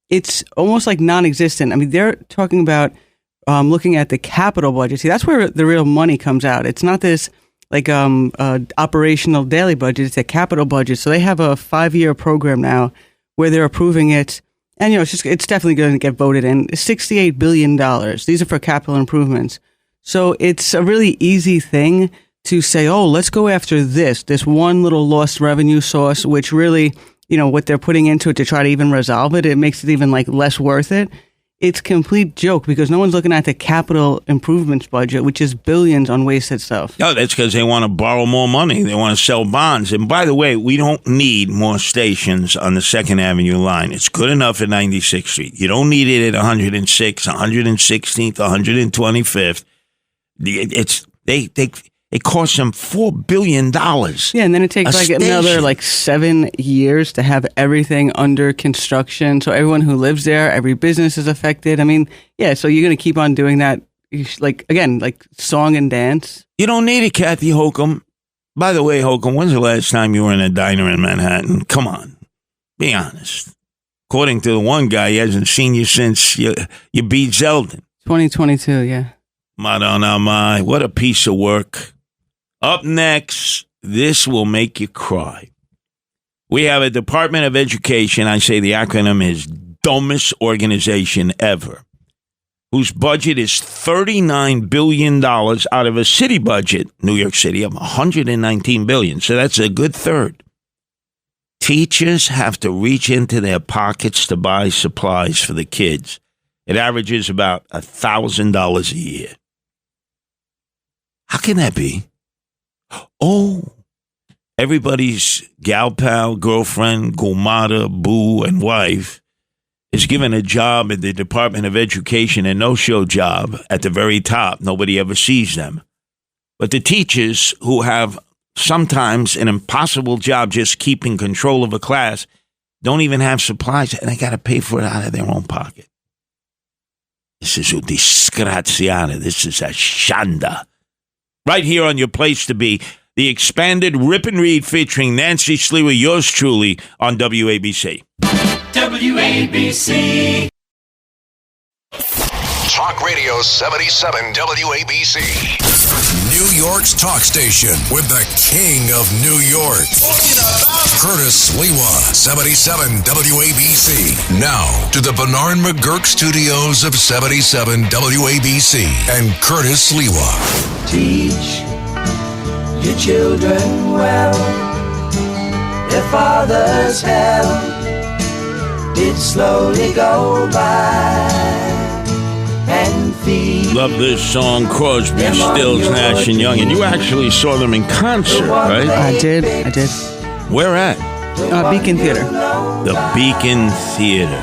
it's almost like non-existent. I mean, they're talking about looking at the capital budget. See, that's where the real money comes out. It's not this like operational daily budget. It's a capital budget. So they have a 5-year program now where they're approving it. And, it's definitely going to get voted in. $68 billion. These are for capital improvements. So it's a really easy thing to say, oh, let's go after this one little lost revenue source, which really, what they're putting into it to try to even resolve it, it makes it even like less worth it. It's complete joke because no one's looking at the capital improvements budget, which is billions on wasted stuff. No, that's because they want to borrow more money. They want to sell bonds. And by the way, we don't need more stations on the 2nd Avenue line. It's good enough at 96th Street. You don't need it at 106th, 116th, 125th. It costs them $4 billion. Yeah, and then it takes another 7 years to have everything under construction. So everyone who lives there, every business is affected. I mean, yeah, so you're going to keep on doing that, like song and dance. You don't need it, Kathy Hochul. By the way, Hochul, when's the last time you were in a diner in Manhattan? Come on, be honest. According to the one guy, he hasn't seen you since you beat Zeldin. 2022, yeah. Madonna, what a piece of work. Up next, this will make you cry. We have a Department of Education, I say the acronym is dumbest organization ever, whose budget is $39 billion out of a city budget, New York City, of $119 billion. So that's a good third. Teachers have to reach into their pockets to buy supplies for the kids. It averages about $1,000 a year. How can that be? Oh, everybody's gal pal, girlfriend, gulmata, boo, and wife is given a job at the Department of Education, a no-show job at the very top. Nobody ever sees them. But the teachers who have sometimes an impossible job just keeping control of a class don't even have supplies, and they got to pay for it out of their own pocket. This is a disgraziata. This is a shanda. Right here on your place to be, the expanded Rip and Read featuring Nancy Sliwa, yours truly, on WABC. WABC. Talk Radio 77 WABC. New York's talk station with the king of New York. Curtis Sliwa, 77 WABC. Now to the Bernard McGurk studios of 77 WABC and Curtis Sliwa. Teach your children well. Their father's help did slowly go by. And feed. Love this song, Crosby, Stills, Nash and Young. And you actually saw them in concert, right? I did. Where at? Beacon Theater. The Beacon Theater.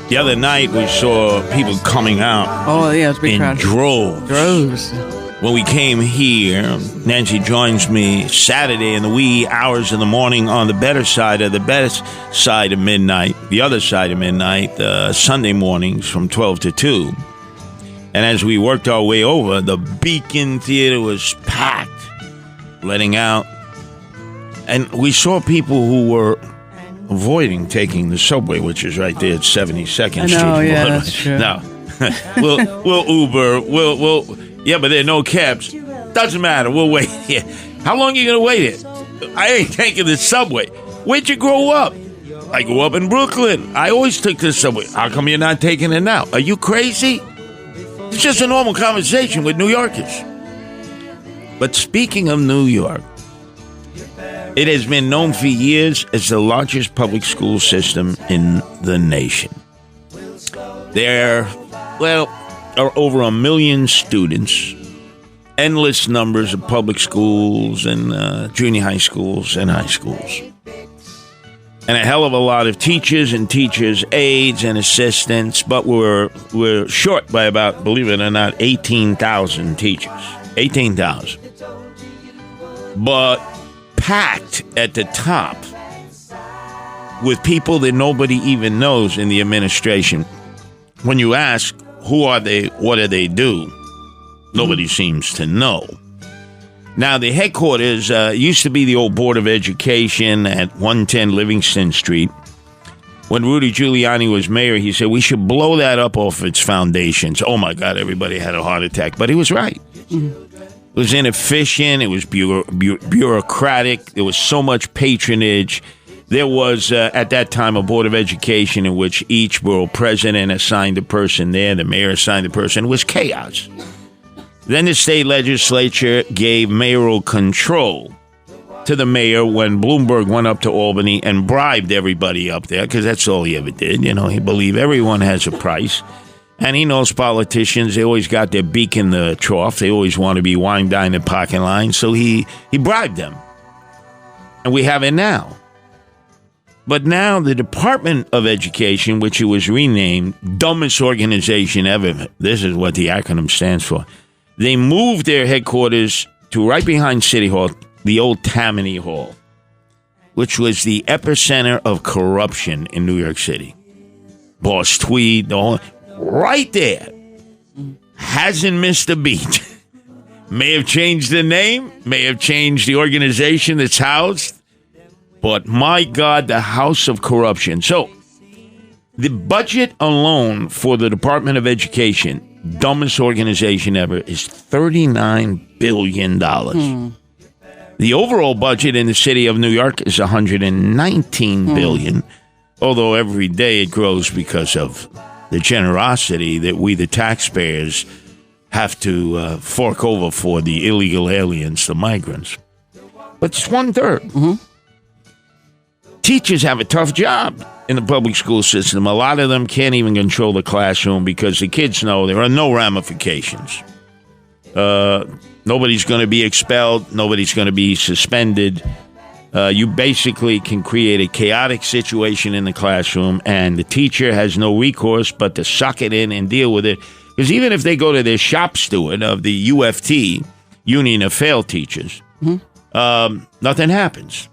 The other night, we saw people coming out Oh, yeah, it's a big in crowd. droves. When we came here, Nancy joins me Saturday in the wee hours in the morning on the better side of midnight, the other side of midnight, Sunday mornings from 12 to 2. And as we worked our way over, the Beacon Theater was packed, letting out. And we saw people who were avoiding taking the subway, which is right there at 72nd Street. I know, yeah, that's true. No. we'll Uber. Yeah, but there are no cabs. Doesn't matter. We'll wait here. How long are you going to wait here? I ain't taking the subway. Where'd you grow up? I grew up in Brooklyn. I always took the subway. How come you're not taking it now? Are you crazy? It's just a normal conversation with New Yorkers. But speaking of New York, it has been known for years as the largest public school system in the nation. There, are over 1 million students, endless numbers of public schools and junior high schools and high schools, and a hell of a lot of teachers and teachers' aides and assistants, but we're short by about, believe it or not, 18,000 teachers. 18,000. But packed at the top with people that nobody even knows in the administration. When you ask, who are they, what do they do, nobody seems to know. Now, the headquarters used to be the old Board of Education at 110 Livingston Street. When Rudy Giuliani was mayor, he said, we should blow that up off its foundations. Oh, my God, everybody had a heart attack. But he was right. It was inefficient. It was bureaucratic. There was so much patronage. There was, at that time, a Board of Education in which each borough president assigned a person there. The mayor assigned a person. It was chaos. Then the state legislature gave mayoral control to the mayor when Bloomberg went up to Albany and bribed everybody up there, because that's all he ever did. You know, he believed everyone has a price. And he knows politicians, they always got their beak in the trough. They always want to be wine down the parking line. So he bribed them. And we have it now. But now the Department of Education, which it was renamed, dumbest organization ever. This is what the acronym stands for. They moved their headquarters to right behind City Hall, the old Tammany Hall, which was the epicenter of corruption in New York City. Boss Tweed, right there. Hasn't missed a beat. May have changed the name, may have changed the organization that's housed, but my God, the house of corruption. So, the budget alone for the Department of Education, dumbest organization ever, is $39 billion. The overall budget in the city of New York is $119 billion, although every day it grows because of the generosity that we, the taxpayers, have to fork over for the illegal aliens, the migrants. But it's 1/3. Teachers have a tough job in the public school system. A lot of them can't even control the classroom because the kids know there are no ramifications. Nobody's going to be expelled. Nobody's going to be suspended. You basically can create a chaotic situation in the classroom, and the teacher has no recourse but to suck it in and deal with it. Because even if they go to their shop steward of the UFT, Union of Failed Teachers, nothing happens.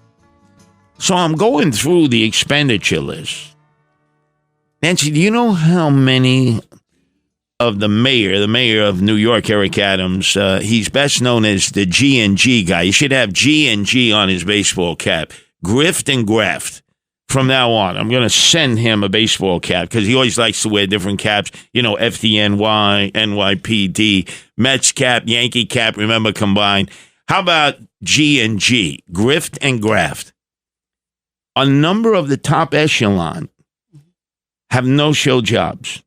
So I'm going through the expenditure list. Nancy, do you know how many of the mayor of New York, Eric Adams, he's best known as the G&G guy. He should have G&G on his baseball cap. Grift and graft. From now on, I'm going to send him a baseball cap because he always likes to wear different caps. You know, FDNY, NYPD, Mets cap, Yankee cap, remember, combined. How about G&G, grift and graft? A number of the top echelon have no-show jobs.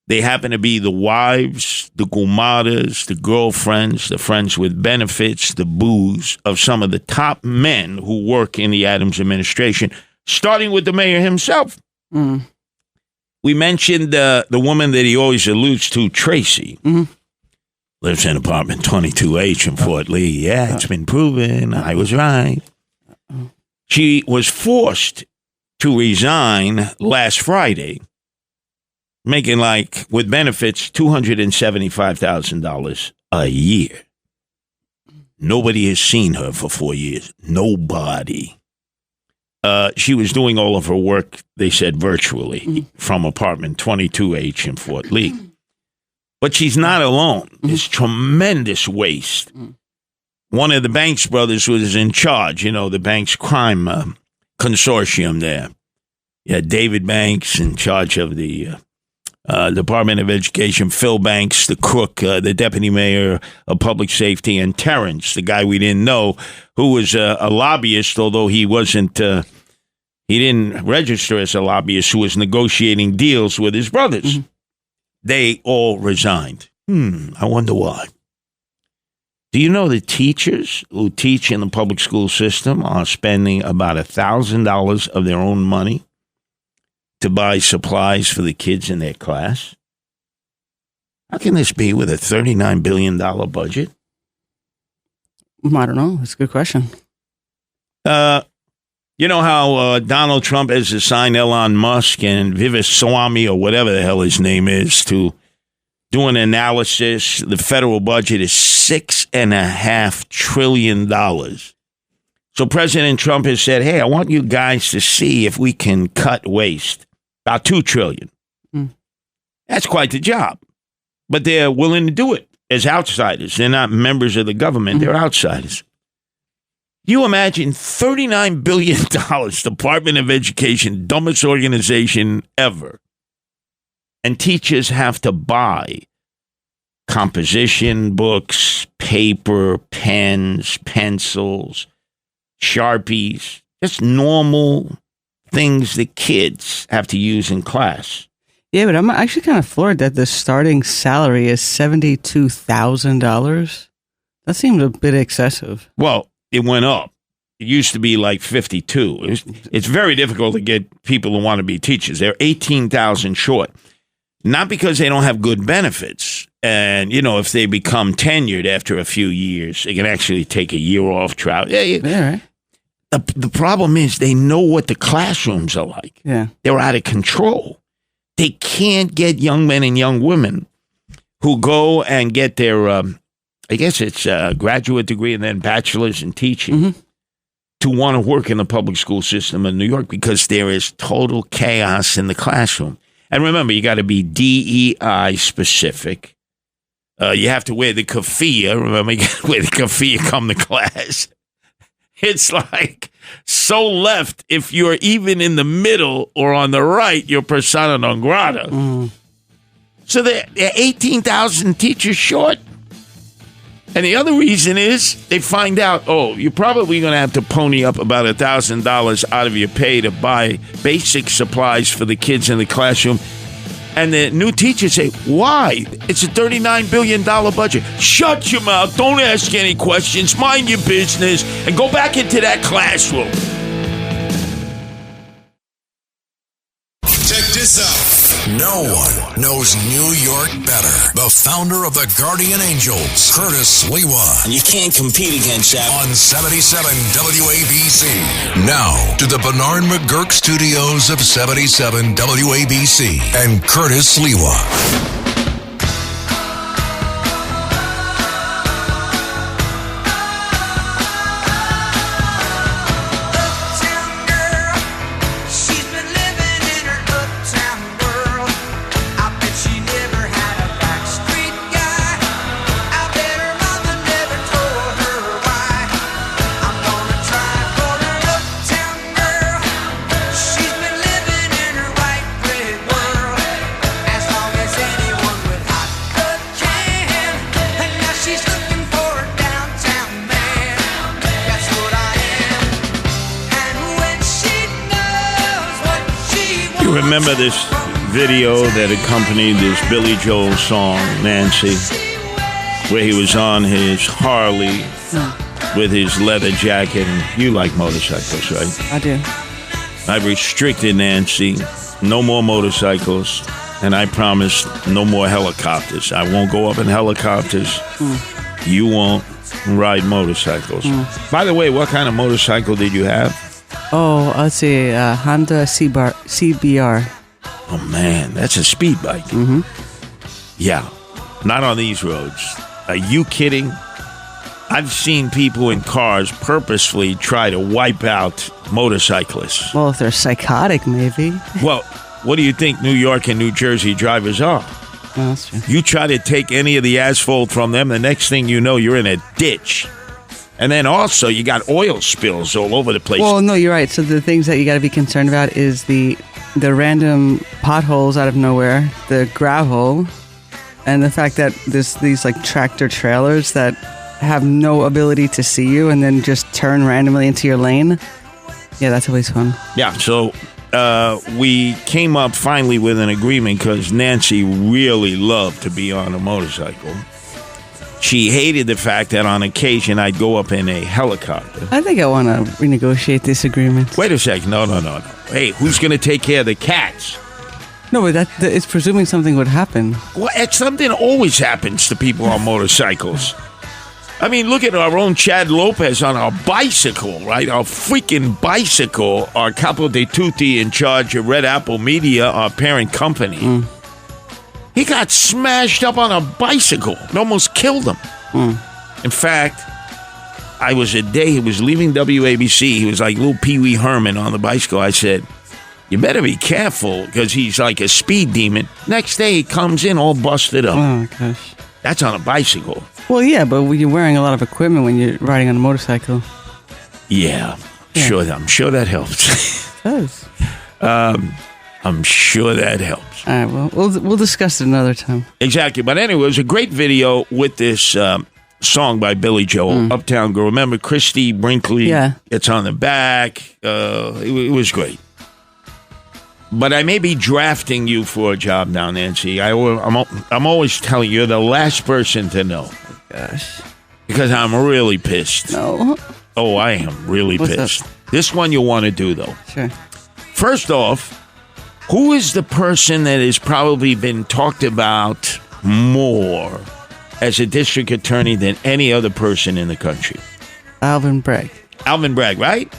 They happen to be the wives, the gumadas, the girlfriends, the friends with benefits, the booze of some of the top men who work in the Adams administration, starting with the mayor himself. We mentioned the woman that he always alludes to, Tracy. Lives in apartment 22H in Fort Lee. Yeah, it's been proven. I was right. She was forced to resign last Friday making with benefits, $275,000 a year. Nobody has seen her for 4 years. Nobody. She was doing all of her work, they said, virtually from apartment 22H in Fort Lee. But she's not alone. It's tremendous waste. One of the Banks brothers was in charge, the Banks crime consortium there. Yeah, David Banks in charge of the Department of Education, Phil Banks, the crook, the deputy mayor of public safety, and Terrence, the guy we didn't know, who was a lobbyist, although he wasn't, he didn't register as a lobbyist, who was negotiating deals with his brothers. They all resigned. I wonder why. Do you know the teachers who teach in the public school system are spending about $1,000 of their own money to buy supplies for the kids in their class? How can this be with a $39 billion budget? I don't know. That's a good question. You know how Donald Trump has assigned Elon Musk and Vivaswamy, or whatever the hell his name is, to do an analysis? The federal budget is $6.5 trillion. So President Trump has said, hey, I want you guys to see if we can cut waste. About $2 trillion. That's quite the job. But they're willing to do it as outsiders. They're not members of the government. They're outsiders. You imagine $39 billion, Department of Education, dumbest organization ever. And teachers have to buy composition books, paper, pens, pencils, Sharpies, just normal things that kids have to use in class. Yeah, but I'm actually kind of floored that the starting salary is $72,000. That seems a bit excessive. Well, it went up. It used to be like 52. It's very difficult to get people who want to be teachers. They're 18,000 short. Not because they don't have good benefits. And, if they become tenured after a few years, they can actually take a year off trial. Yeah, right. The problem is they know what the classrooms are like. Yeah. They're out of control. They can't get young men and young women who go and get their, I guess it's a graduate degree and then bachelor's in teaching to want to work in the public school system in New York because there is total chaos in the classroom. And remember, you got to be DEI specific. You have to wear the keffiyeh. Remember, you got to wear the keffiyeh come to class. It's like so left. If you're even in the middle or on the right, you're persona non grata. So they're 18,000 teachers short. And the other reason is they find out, you're probably going to have to pony up about $1,000 out of your pay to buy basic supplies for the kids in the classroom. And the new teachers say, why? It's a $39 billion budget. Shut your mouth. Don't ask any questions. Mind your business and go back into that classroom. Check this out. No one knows New York better. The founder of the Guardian Angels, Curtis Sliwa. And you can't compete against that. On 77 WABC. Now to the Bernard McGurk studios of 77 WABC and Curtis Sliwa. Remember this video that accompanied this Billy Joel song, Nancy, where he was on his Harley with his leather jacket. And you like motorcycles, right? I do. I restricted Nancy, no more motorcycles, and I promised no more helicopters. I won't go up in helicopters. You won't ride motorcycles. By the way, what kind of motorcycle did you have? Oh, let's see, Honda CBR. Oh, man, that's a speed bike. Mm-hmm. Yeah, not on these roads. Are you kidding? I've seen people in cars purposefully try to wipe out motorcyclists. Well, if they're psychotic, maybe. Well, what do you think New York and New Jersey drivers are? Oh, that's true. You try to take any of the asphalt from them, the next thing you know, you're in a ditch. And then also, you got oil spills all over the place. Well, no, you're right. So the things that you got to be concerned about is the random potholes out of nowhere, the gravel, and the fact that there's these like tractor trailers that have no ability to see you and then just turn randomly into your lane. Yeah, that's always fun. Yeah, so we came up finally with an agreement because Nancy really loved to be on a motorcycle. She hated the fact that on occasion I'd go up in a helicopter. I think I want to renegotiate this agreement. Wait a second. No. Hey, who's going to take care of the cats? No, but it's presuming something would happen. Well, something always happens to people on motorcycles. I mean, look at our own Chad Lopez on our bicycle, right? Our freaking bicycle. Our Capo de Tutti in charge of Red Apple Media, our parent company. He got smashed up on a bicycle. It almost killed him. In fact, he was leaving WABC. He was like little Pee Wee Herman on the bicycle. I said, you better be careful because he's like a speed demon. Next day, he comes in all busted up. Oh, gosh. That's on a bicycle. Well, yeah, but you're wearing a lot of equipment when you're riding on a motorcycle. Yeah. Sure. I'm sure that helps. It does. I'm sure that helps. All right, well, we'll discuss it another time. Exactly. But anyway, it was a great video with this song by Billy Joel, Uptown Girl. Remember Christy Brinkley? Yeah. It's on the back. It was great. But I may be drafting you for a job now, Nancy. I'm always telling you, you're the last person to know. Oh, gosh. Because I'm really pissed. No. Oh, I am really pissed. Up? This one you'll want to do, though. Sure. First off, who is the person that has probably been talked about more as a district attorney than any other person in the country? Alvin Bragg. Alvin Bragg, right?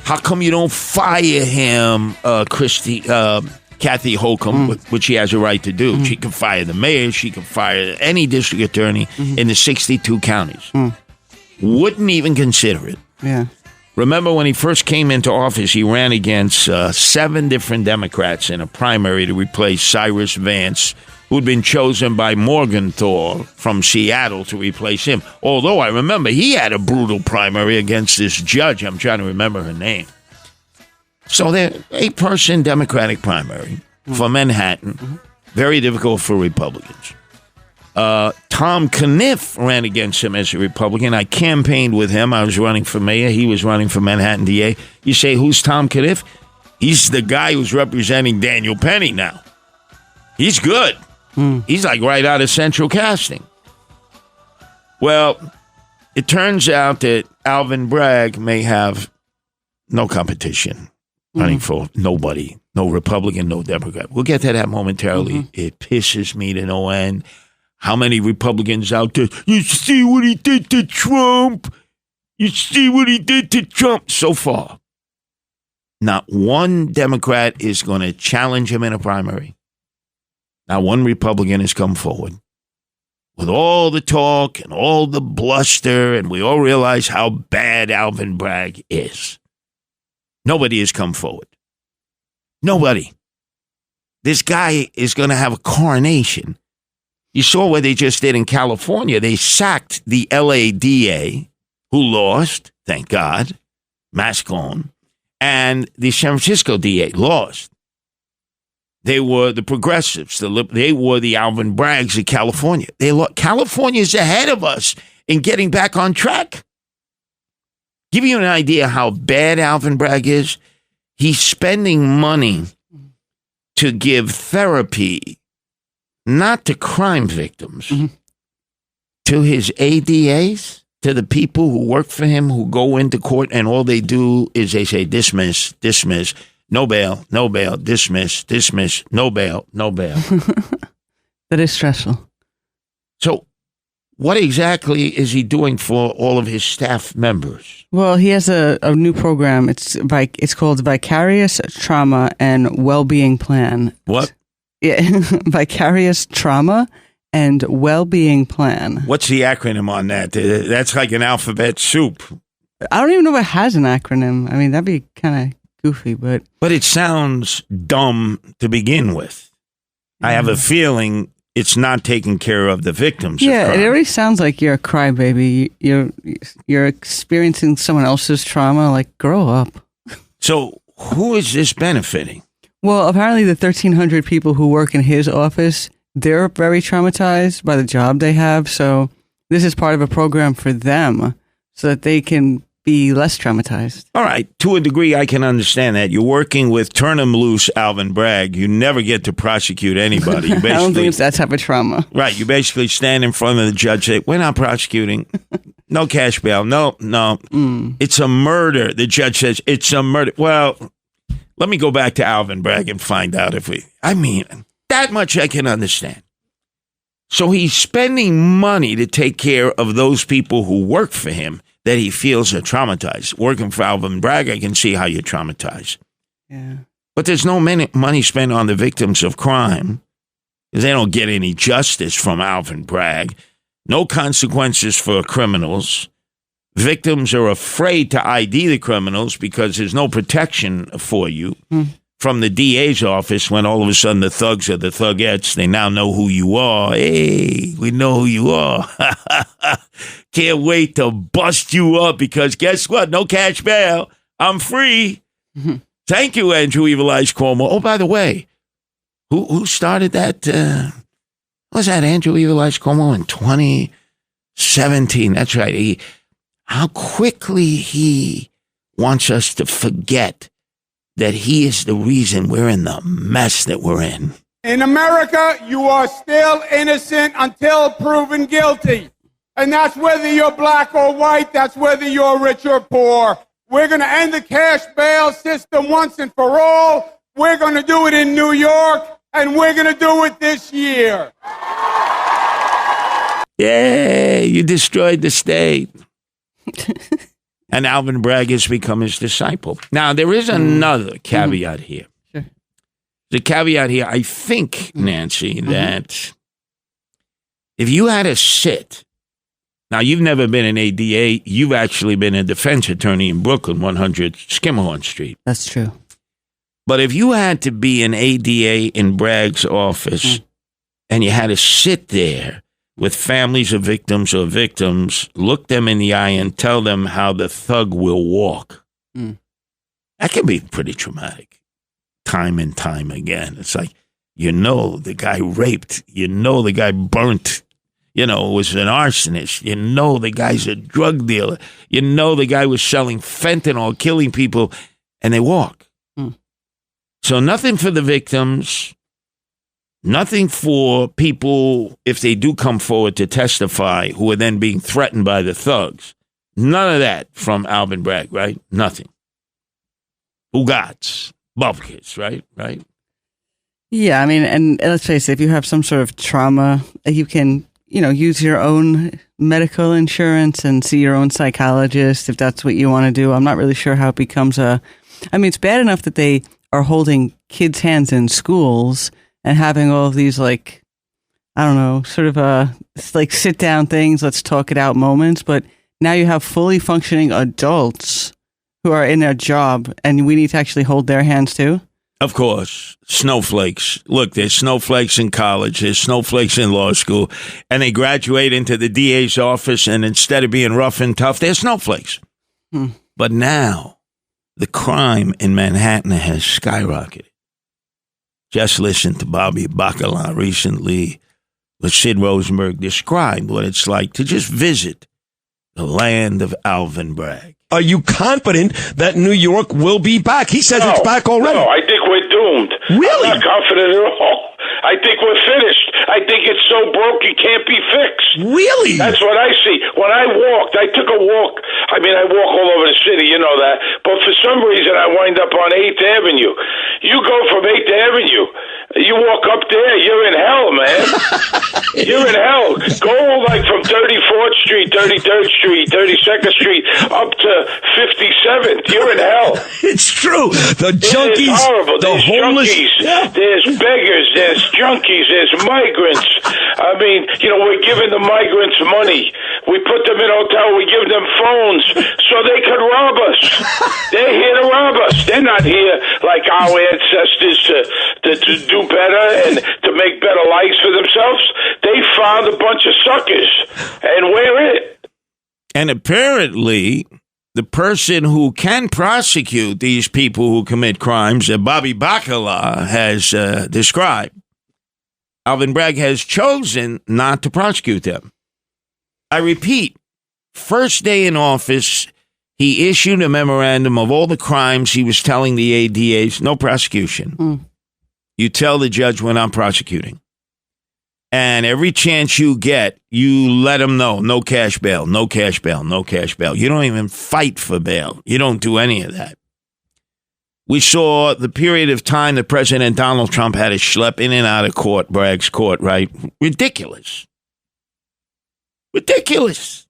How come you don't fire him, Kathy Holcomb, which she has a right to do? She can fire the mayor. She can fire any district attorney in the 62 counties. Wouldn't even consider it. Yeah. Remember when he first came into office, he ran against 7 different Democrats in a primary to replace Cyrus Vance, who'd been chosen by Morgenthau from Seattle to replace him. Although I remember he had a brutal primary against this judge. I'm trying to remember her name. So they're 8-person Democratic primary for Manhattan. Very difficult for Republicans. Tom Caniff ran against him as a Republican. I campaigned with him. I was running for mayor. He was running for Manhattan DA. You say, who's Tom Caniff? He's the guy who's representing Daniel Penny now. He's good. He's like right out of Central Casting. Well, it turns out that Alvin Bragg may have no competition running for nobody. No Republican, no Democrat. We'll get to that momentarily. It pisses me to no end. How many Republicans out there, you see what he did to Trump? You see what he did to Trump? So far, not one Democrat is going to challenge him in a primary. Not one Republican has come forward. With all the talk and all the bluster, and we all realize how bad Alvin Bragg is. Nobody has come forward. Nobody. This guy is going to have a coronation. You saw what they just did in California. They sacked the LA DA, who lost, thank God, Mascon, and the San Francisco DA lost. They were the progressives. They were the Alvin Braggs of California. California's ahead of us in getting back on track. Give you an idea how bad Alvin Bragg is. He's spending money to give therapy, not to crime victims, to his ADAs, to the people who work for him, who go into court, and all they do is they say, dismiss, dismiss. No bail, dismiss, no bail. That is stressful. So what exactly is he doing for all of his staff members? Well, he has a new program. It's called Vicarious Trauma and Wellbeing Plan. What? Yeah, Vicarious Trauma and Wellbeing Plan. What's the acronym on that? That's like an alphabet soup. I don't even know if it has an acronym. I mean, that'd be kind of goofy, but it sounds dumb to begin with. I have a feeling it's not taking care of the victims. Yeah, it already sounds like you're a crybaby. You're experiencing someone else's trauma. Like, grow up. So, who is this benefiting? Well, apparently the 1,300 people who work in his office, they're very traumatized by the job they have. So, this is part of a program for them so that they can be less traumatized. All right. To a degree, I can understand that. You're working with turn 'em loose Alvin Bragg. You never get to prosecute anybody. I don't think it's that type of trauma. Right. You basically stand in front of the judge, say, we're not prosecuting. No cash bail. No. It's a murder. The judge says, it's a murder. Well, let me go back to Alvin Bragg and find out that much I can understand. So he's spending money to take care of those people who work for him that he feels are traumatized. Working for Alvin Bragg, I can see how you're traumatized. Yeah. But there's no money spent on the victims of crime because they don't get any justice from Alvin Bragg. No consequences for criminals. Victims are afraid to ID the criminals because there's no protection for you from the DA's office when all of a sudden the thugs are the thugettes. They now know who you are. Hey, we know who you are. Can't wait to bust you up because guess what? No cash bail. I'm free. Thank you, Andrew Evil Eyes Cuomo. Oh, by the way, who started that? Was that Andrew Evil Eyes Cuomo in 2017? That's right. How quickly he wants us to forget that he is the reason we're in the mess that we're in. In America, you are still innocent until proven guilty. And that's whether you're black or white, that's whether you're rich or poor. We're going to end the cash bail system once and for all. We're going to do it in New York, and we're going to do it this year. Yeah, you destroyed the state. And Alvin Bragg has become his disciple. Now, there is another caveat here. Sure. The caveat here, I think, Nancy, that if you had to sit, now you've never been an ADA, you've actually been a defense attorney in Brooklyn, 100 Skimmerhorn Street. That's true. But if you had to be an ADA in Bragg's office and you had to sit there with families of victims or victims, look them in the eye and tell them how the thug will walk. That can be pretty traumatic. Time and time again. It's like, the guy raped. The guy burnt. Was an arsonist. The guy's a drug dealer. The guy was selling fentanyl, killing people, and they walk. So nothing for the victims. Nothing for people, if they do come forward to testify, who are then being threatened by the thugs. None of that from Alvin Bragg, right? Nothing. Ugats, bupkis, right? Right? Yeah, I mean, and let's face it, if you have some sort of trauma, you can, use your own medical insurance and see your own psychologist if that's what you want to do. I'm not really sure how it becomes it's bad enough that they are holding kids' hands in schools and having all of these, sit down things, let's talk it out moments. But now you have fully functioning adults who are in their job, and we need to actually hold their hands too. Of course, snowflakes. Look, there's snowflakes in college, there's snowflakes in law school, and they graduate into the DA's office, and instead of being rough and tough, they're snowflakes. But now, the crime in Manhattan has skyrocketed. Just listen to Bobby Bacala recently with Sid Rosenberg describe what it's like to just visit the land of Alvin Bragg. Are you confident that New York will be back? He says it's back already. No, I think we're doomed. Really? I'm not confident at all. I think we're finished. I think it's so broke it can't be fixed. Really? That's what I see. When I took a walk. I mean, I walk all over the city, you know that. But for some reason, I wind up on 8th Avenue. You go from 8th Avenue, you walk up there, you're in hell, man. You're in hell. Go like from 34th Street, 33rd Street, 32nd Street, up to 57th. You're in hell. It's true. The junkies, it's horrible. the There's homeless. Junkies, there's beggars, there's junkies, there's migrants. I mean, you know, we're giving the migrants money. We put them in a hotel, we give them phones so they could rob us. They're here to rob us. They're not here like our ancestors to do better and to make better lives for themselves. They found a bunch of suckers, and we're it. And apparently, the person who can prosecute these people who commit crimes that Bobby Bacala has described, Alvin Bragg has chosen not to prosecute them. I repeat, first day in office, he issued a memorandum of all the crimes he was telling the ADAs, no prosecution. You tell the judge we're not prosecuting. And every chance you get, you let them know, no cash bail, no cash bail, no cash bail. You don't even fight for bail. You don't do any of that. We saw the period of time that President Donald Trump had to schlep in and out of court, Bragg's court, right? Ridiculous. Ridiculous.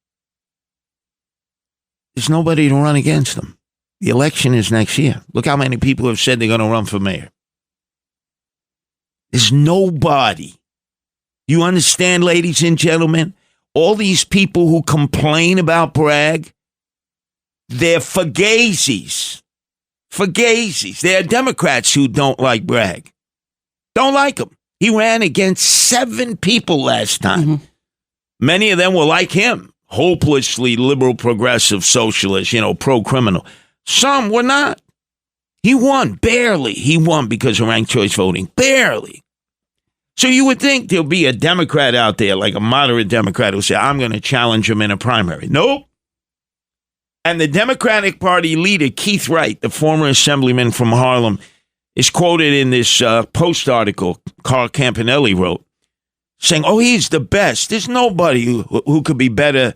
There's nobody to run against them. The election is next year. Look how many people have said they're going to run for mayor. There's nobody. You understand, ladies and gentlemen? All these people who complain about Bragg, they're fugazis. Fugazis. They're Democrats who don't like Bragg. Don't like him. He ran against 7 people last time. Mm-hmm. Many of them were like him, hopelessly liberal, progressive, socialist, pro-criminal. Some were not. He won, barely. He won because of ranked choice voting, barely. So you would think there'll be a Democrat out there, like a moderate Democrat, who'll say, I'm going to challenge him in a primary. Nope. And the Democratic Party leader, Keith Wright, the former assemblyman from Harlem, is quoted in this Post article Carl Campanelli wrote, saying, he's the best. There's nobody who could be better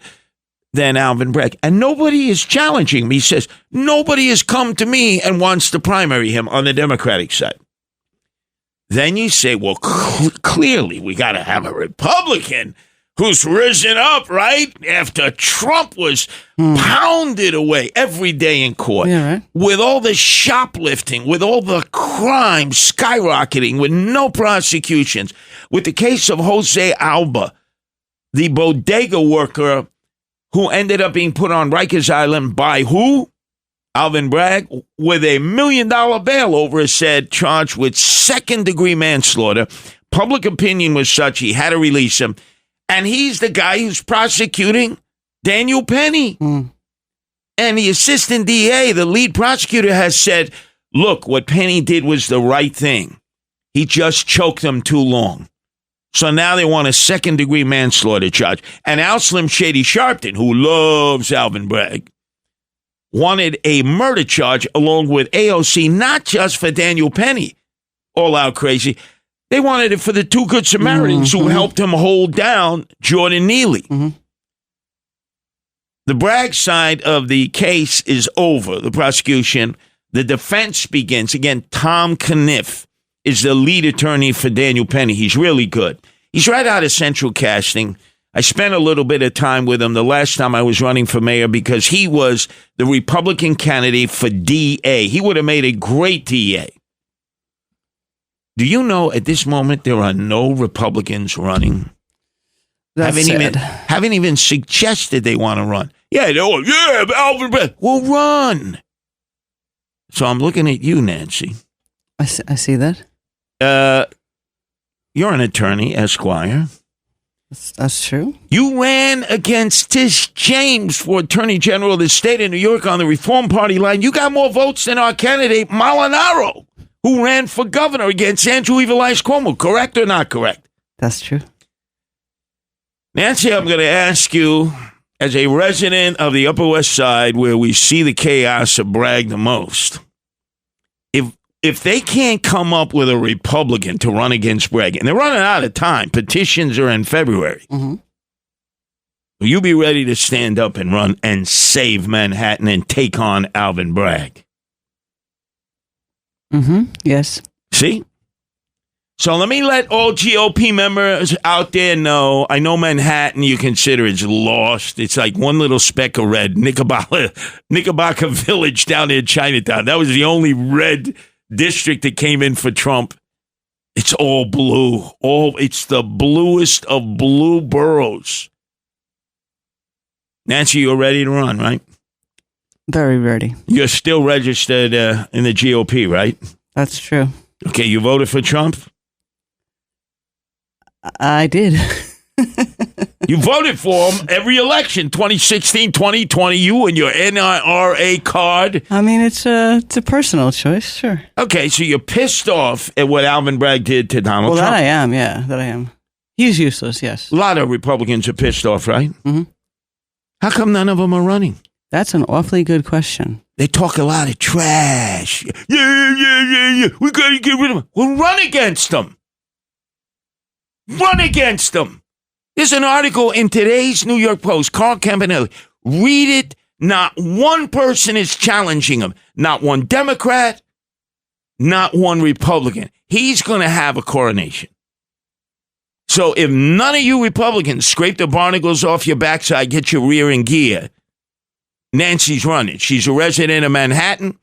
than Alvin Bragg. And nobody is challenging me. He says, nobody has come to me and wants to primary him on the Democratic side. Then you say, well, clearly we got to have a Republican who's risen up, right? After Trump was pounded away every day in court. Yeah, right. With all the shoplifting, with all the crime skyrocketing, with no prosecutions. With the case of Jose Alba, the bodega worker who ended up being put on Rikers Island by who? Alvin Bragg, with $1 million bail over a said charge with second-degree manslaughter. Public opinion was such he had to release him. And he's the guy who's prosecuting Daniel Penny. And the assistant DA, the lead prosecutor, has said, look, what Penny did was the right thing. He just choked them too long. So now they want a second-degree manslaughter charge. And Al Slim Shady Sharpton, who loves Alvin Bragg, wanted a murder charge along with AOC, not just for Daniel Penny, all out crazy. They wanted it for the 2 Good Samaritans who helped him hold down Jordan Neely. The Bragg side of the case is over, the prosecution. The defense begins. Again, Tom Caniff is the lead attorney for Daniel Penny. He's really good. He's right out of Central Casting. I spent a little bit of time with him the last time I was running for mayor because he was the Republican candidate for DA. He would have made a great DA. Do you know at this moment there are no Republicans running? Haven't even suggested they want to run. Alvin Bragg, we'll run. So I'm looking at you, Nancy. I see that. You're an attorney, Esquire. That's true. You ran against Tish James for Attorney General of the state of New York on the Reform Party line. You got more votes than our candidate, Molinaro, who ran for governor against Andrew Evil Eyes Cuomo. Correct or not correct? That's true. Nancy, I'm going to ask you, as a resident of the Upper West Side, where we see the chaos of Bragg the most, if if they can't come up with a Republican to run against Bragg, and they're running out of time, petitions are in February, will you be ready to stand up and run and save Manhattan and take on Alvin Bragg? Yes. See? So let me let all GOP members out there know, I know Manhattan you consider is lost. It's like one little speck of red, Knickerbocker Village down there in Chinatown. That was the only red district that came in for Trump. It's all blue. It's the bluest of blue boroughs. Nancy, you're ready to run, right? Very ready. You're still registered in the GOP, right? That's true. Okay, you voted for Trump? I did. You voted for him every election, 2016, 2020, you and your NRA card. I mean, it's a personal choice, sure. Okay, so you're pissed off at what Alvin Bragg did to Donald Trump. Well, that I am, yeah, that I am. He's useless, yes. A lot of Republicans are pissed off, right? Mm-hmm. How come none of them are running? That's an awfully good question. They talk a lot of trash. Yeah. We got to get rid of them. Well, run against them. Run against them. There's an article in today's New York Post, Carl Campanelli. Read it. Not one person is challenging him. Not one Democrat. Not one Republican. He's going to have a coronation. So if none of you Republicans scrape the barnacles off your backside, get your rear in gear, Nancy's running. She's a resident of Manhattan.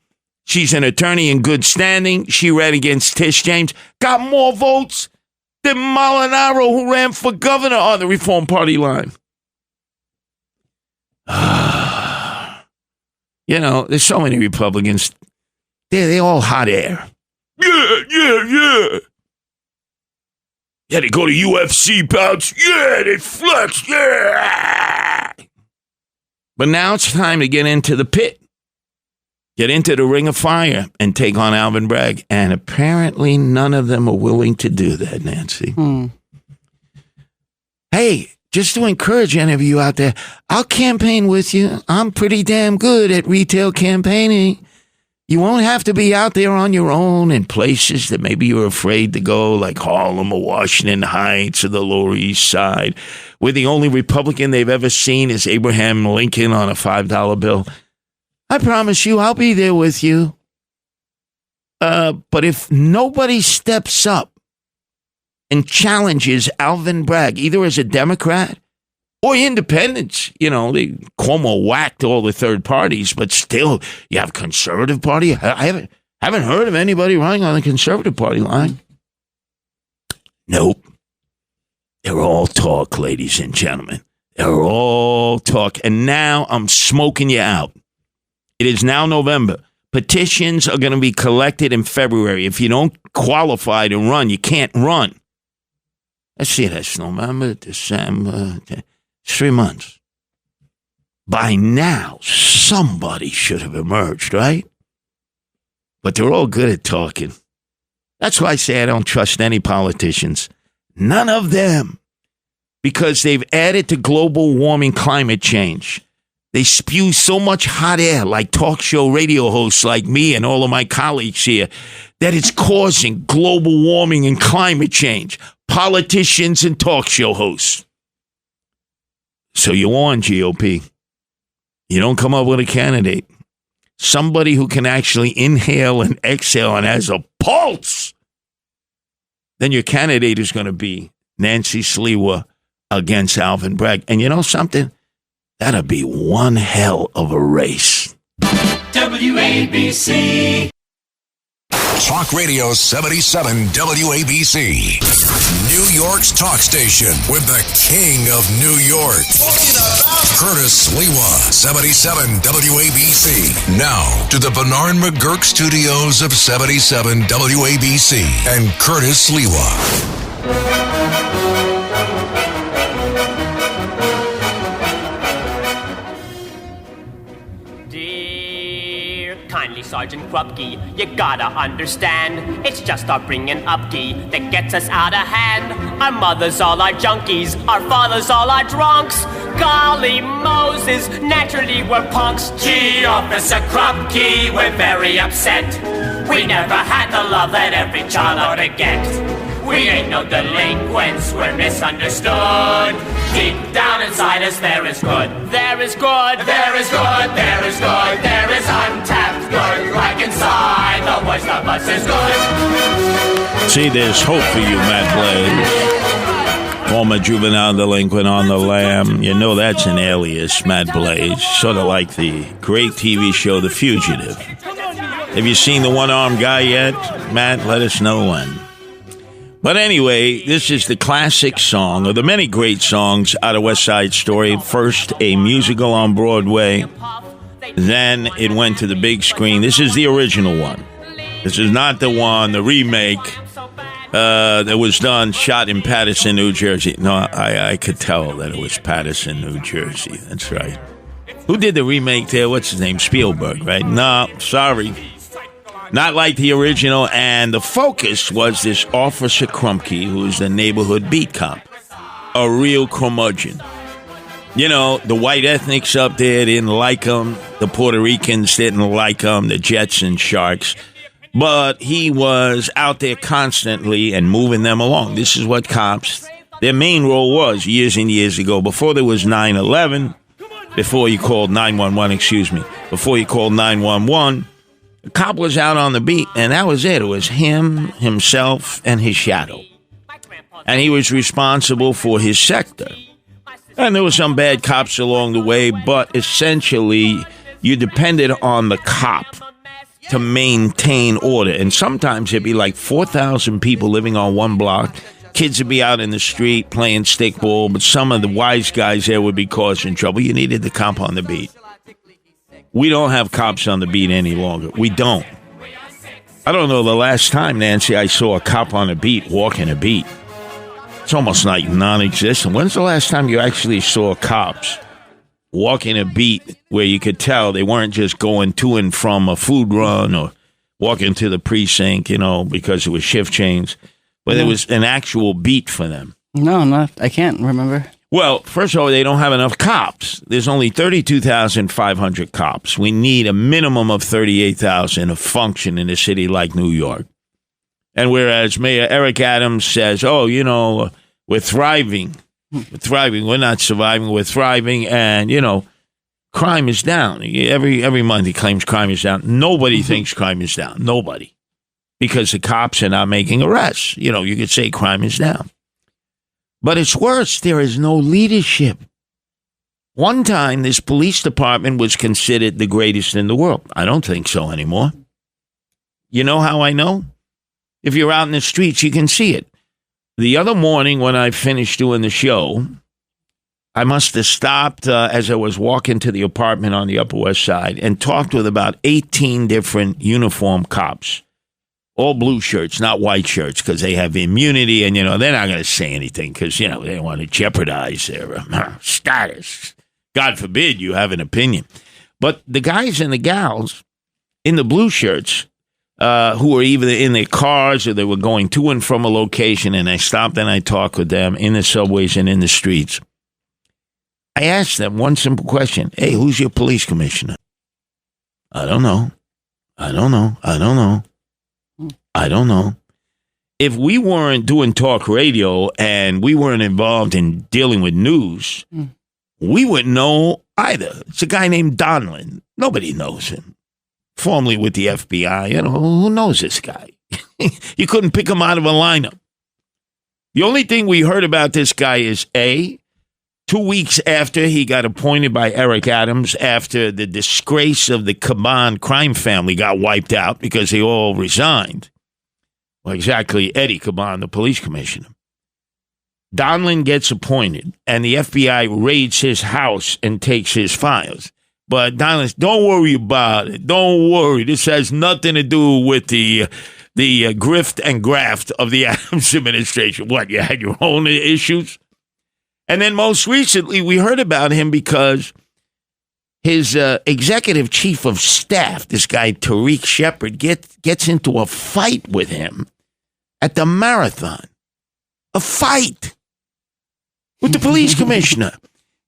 She's an attorney in good standing. She ran against Tish James. Got more votes than Molinaro, who ran for governor on the Reform Party line. There's so many Republicans. They're all hot air. Yeah. Yeah, they go to UFC bouts. Yeah, they flex. Yeah. But now it's time to get into the pit. Get into the ring of fire and take on Alvin Bragg. And apparently none of them are willing to do that, Nancy. Hey, just to encourage any of you out there, I'll campaign with you. I'm pretty damn good at retail campaigning. You won't have to be out there on your own in places that maybe you're afraid to go, like Harlem or Washington Heights or the Lower East Side, where the only Republican they've ever seen is Abraham Lincoln on a $5 bill. I promise you, I'll be there with you. But if nobody steps up and challenges Alvin Bragg, either as a Democrat or independents, Cuomo whacked all the third parties, but still, you have Conservative Party. I haven't heard of anybody running on the Conservative Party line. Nope. They're all talk, ladies and gentlemen. They're all talk. And now I'm smoking you out. It is now November. Petitions are going to be collected in February. If you don't qualify to run, you can't run. Let's see, that's November, December, 3 months. By now, somebody should have emerged, right? But they're all good at talking. That's why I say I don't trust any politicians. None of them. Because they've added to global warming climate change. They spew so much hot air, like talk show radio hosts like me and all of my colleagues here, that it's causing global warming and climate change. Politicians and talk show hosts. So you on, GOP. You don't come up with a candidate. Somebody who can actually inhale and exhale and has a pulse. Then your candidate is going to be Nancy Sliwa against Alvin Bragg. And you know something? That'll be one hell of a race. WABC. Talk Radio 77 WABC. New York's talk station with the king of New York. Curtis Sliwa, 77 WABC. Now to the Bernard McGurk studios of 77 WABC and Curtis Sliwa. Kindly Sergeant Krupke, you gotta understand, it's our bringing up key that gets us out of hand. Our mothers all are junkies, our fathers all are drunks. Golly Moses, naturally we're punks. Gee, Officer Krupke, we're very upset. We never had the love that every child ought to get. We ain't no delinquents, we're misunderstood. Deep down inside us there is good. There is good, there is good, there is good, there is untapped good. Like inside, the worst of us is good. See, there's hope for you, Matt Blaze. Former juvenile delinquent on the lam. You know that's an alias, Matt Blaze. Sort of like the great TV show The Fugitive. Have you seen the one-armed guy yet? Matt, let us know when. But anyway, this is the classic song of the many great songs out of West Side Story. First, a musical on Broadway. Then it went to the big screen. This is the original one. This is not the one, the remake, that was done, shot in Paterson, New Jersey. No, I could tell that it was Paterson, New Jersey. That's right. Who did the remake there? What's his name? Spielberg, right? No, sorry. Not like the original, and the focus was this Officer Krumke, who's the neighborhood beat cop. A real curmudgeon. You know, the white ethnics up there didn't like him. The Puerto Ricans didn't like him, the Jets and Sharks. But he was out there constantly and moving them along. This is what cops, their main role was years and years ago, before there was 9/11, before you called 911, before you called 911. The cop was out on the beat, and that was it. It was him, himself, and his shadow. And he was responsible for his sector. And there were some bad cops along the way, but essentially, you depended on the cop to maintain order. And sometimes it'd be like 4,000 people living on one block. Kids would be out in the street playing stickball, but some of the wise guys there would be causing trouble. You needed the cop on the beat. We don't have cops on the beat any longer. We don't. I don't know the last time, Nancy, I saw a cop on a beat walking a beat. It's almost like non-existent. When's the last time you actually saw cops walking a beat where you could tell they weren't just going to and from a food run or walking to the precinct, you know, because it was shift change, but there was an actual beat for them? No, I can't remember. Well, first of all, they don't have enough cops. There's only 32,500 cops. We need a minimum of 38,000 to function in a city like New York. And whereas Mayor Eric Adams says, oh, you know, we're thriving. We're thriving. We're not surviving. We're thriving. And, you know, crime is down. Every month he claims crime is down. Nobody thinks crime is down. Nobody. Because the cops are not making arrests. You know, you could say crime is down. But it's worse. There is no leadership. One time, this police department was considered the greatest in the world. I don't think so anymore. You know how I know? If you're out in the streets, you can see it. The other morning when I finished doing the show, I must have stopped as I was walking to the apartment on the Upper West Side and talked with about 18 different uniformed cops. All blue shirts, not white shirts, because they have immunity, and, you know, they're not going to say anything because, you know, they don't want to jeopardize their status. God forbid you have an opinion. But the guys and the gals in the blue shirts who were either in their cars or they were going to and from a location, and I stopped and I talked with them in the subways and in the streets. I asked them one simple question. Hey, who's your police commissioner? I don't know. If we weren't doing talk radio and we weren't involved in dealing with news, we wouldn't know either. It's a guy named Donlin. Nobody knows him. Formerly with the FBI. You know, who knows this guy? You couldn't pick him out of a lineup. The only thing we heard about this guy is 2 weeks after he got appointed by Eric Adams, after the disgrace of the Caban crime family got wiped out because they all resigned. Well, exactly, Eddie Caban, the police commissioner. Donlin gets appointed, and the FBI raids his house and takes his files. But Donlin, don't worry about it. Don't worry. This has nothing to do with the grift and graft of the Adams administration. What, you had your own issues? And then most recently, we heard about him because his executive chief of staff, this guy Tariq Shepard, gets into a fight with him at the marathon. A fight with the police commissioner.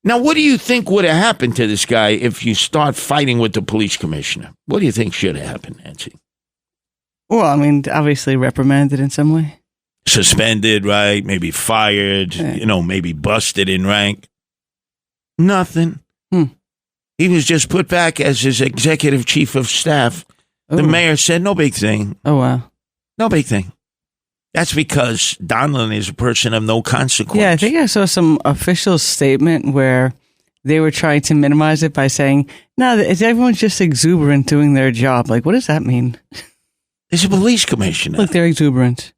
Now, what do you think would have happened to this guy if you start fighting with the police commissioner? What do you think should have happened, Nancy? Well, I mean, obviously reprimanded in some way. Suspended, right? Maybe fired, maybe busted in rank. Nothing. He was just put back as his executive chief of staff. The mayor said, no big thing. Oh, wow. No big thing. That's because Donlin is a person of no consequence. Yeah, I think I saw some official statement where they were trying to minimize it by saying, no, everyone's just exuberant doing their job. Like, what does that mean? He's a police commissioner. Look, they're exuberant.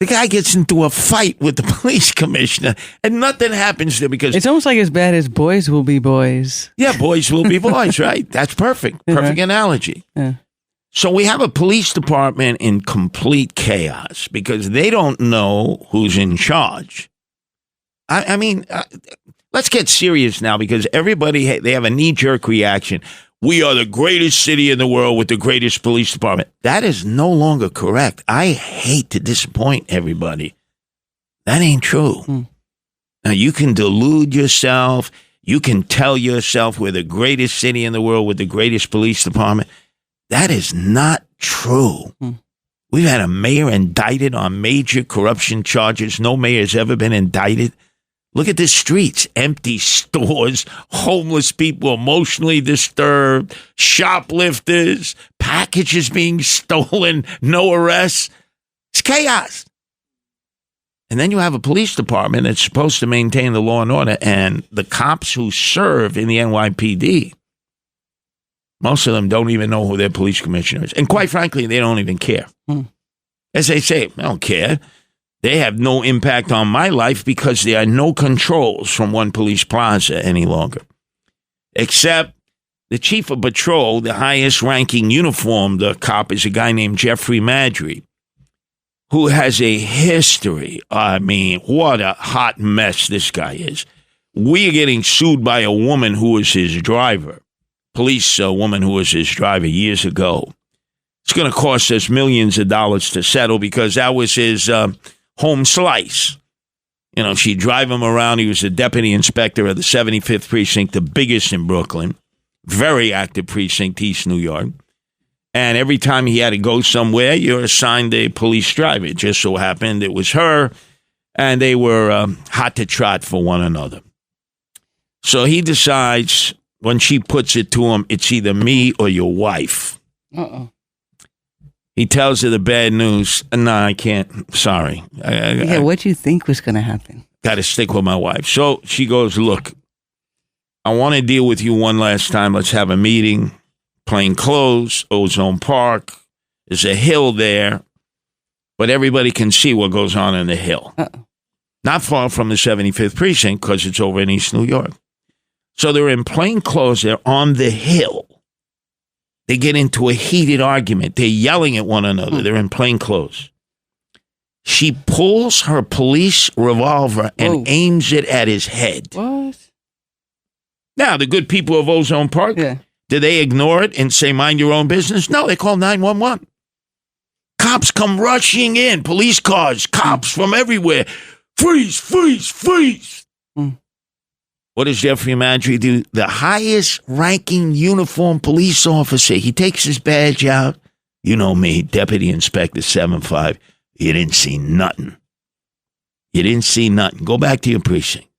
The guy gets into a fight with the police commissioner, and nothing happens there because... It's almost like as bad as boys will be boys. Yeah, boys will be boys, right? That's perfect. Perfect analogy. Yeah. So we have a police department in complete chaos because they don't know who's in charge. I mean, let's get serious now because everybody, they have a knee-jerk reaction. We are the greatest city in the world with the greatest police department. That is no longer correct. I hate to disappoint everybody. That ain't true. Now, you can delude yourself. You can tell yourself we're the greatest city in the world with the greatest police department. That is not true. We've had a mayor indicted on major corruption charges. No mayor's ever been indicted. Look at the streets. Empty stores, homeless people emotionally disturbed, shoplifters, packages being stolen, no arrests. It's chaos. And then you have a police department that's supposed to maintain the law and order, and the cops who serve in the NYPD, most of them don't even know who their police commissioner is. And quite frankly, they don't even care. As they say, I don't care. They have no impact on my life because there are no controls from one police plaza any longer. Except the chief of patrol, the highest ranking uniformed cop, is a guy named Jeffrey Madry, who has a history. I mean, what a hot mess this guy is. We are getting sued by a woman who was his driver. Police woman who was his driver years ago. It's going to cost us millions of dollars to settle because that was his home slice. You know, she'd drive him around. He was a deputy inspector of the 75th Precinct, the biggest in Brooklyn. Very active precinct, East New York. And every time he had to go somewhere, you're assigned a police driver. It just so happened it was her, and they were hot to trot for one another. So he decides... when she puts it to him, it's either me or your wife. He tells her the bad news. No, I can't. Sorry. What do you think was going to happen? Got to stick with my wife. So she goes, look, I want to deal with you one last time. Let's have a meeting. Plain clothes, Ozone Park. There's a hill there, but everybody can see what goes on in the hill. Not far from the 75th Precinct because it's over in East New York. So they're in plain clothes. They're on the hill. They get into a heated argument. They're yelling at one another. They're in plain clothes. She pulls her police revolver and aims it at his head. What? Now, the good people of Ozone Park, did they ignore it and say, mind your own business? No, they call 911. Cops come rushing in. Police cars, cops from everywhere. Freeze, freeze, freeze. What does Jeffrey Madry do? The highest ranking uniformed police officer. He takes his badge out. You know me, Deputy Inspector 7-5. You didn't see nothing. You didn't see nothing. Go back to your precinct.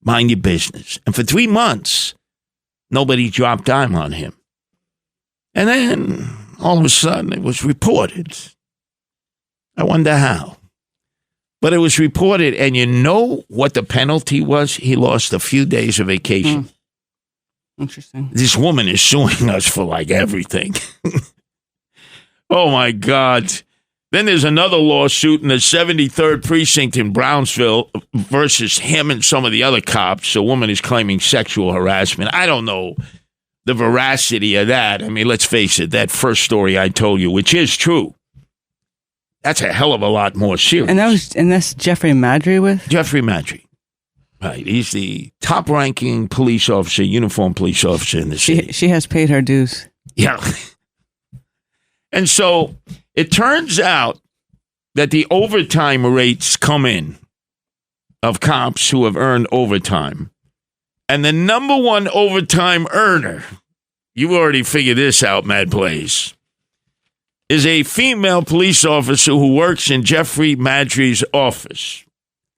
Mind your business. And for 3 months, nobody dropped dime on him. And then, all of a sudden, it was reported. I wonder how. But it was reported, and you know what the penalty was? He lost a few days of vacation. Interesting. This woman is suing us for, like, everything. Oh, my God. Then there's another lawsuit in the 73rd Precinct in Brownsville versus him and some of the other cops. A woman is claiming sexual harassment. I don't know the veracity of that. I mean, let's face it, that first story I told you, which is true, that's a hell of a lot more serious. And that's Jeffrey Madry with? Jeffrey Madry. Right. He's the top-ranking police officer, uniformed police officer in the city. She has paid her dues. Yeah. And so it turns out that the overtime rates come in of cops who have earned overtime. And the number one overtime earner, you already figured this out, Mad Blaze. is a female police officer who works in Jeffrey Madry's office.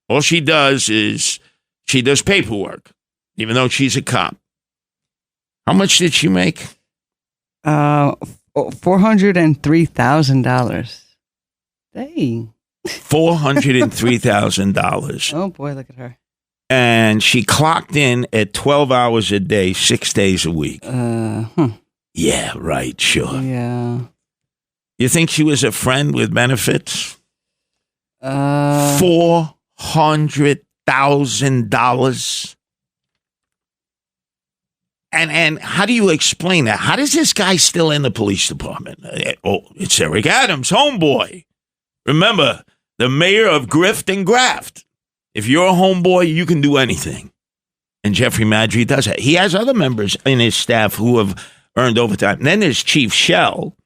All she does is she does paperwork, even though she's a cop. How much did she make? $403,000. Dang. $403,000. Oh, boy, look at her. And she clocked in at 12 hours a day, 6 days a week. Yeah, right, sure. Yeah. You think she was a friend with benefits? $400,000. And how do you explain that? How does this guy still in the police department? Oh, it's Eric Adams, homeboy. Remember, the mayor of Grift and Graft. If you're a homeboy, you can do anything. And Jeffrey Madry does that. He has other members in his staff who have earned overtime. And then there's Chief Shell,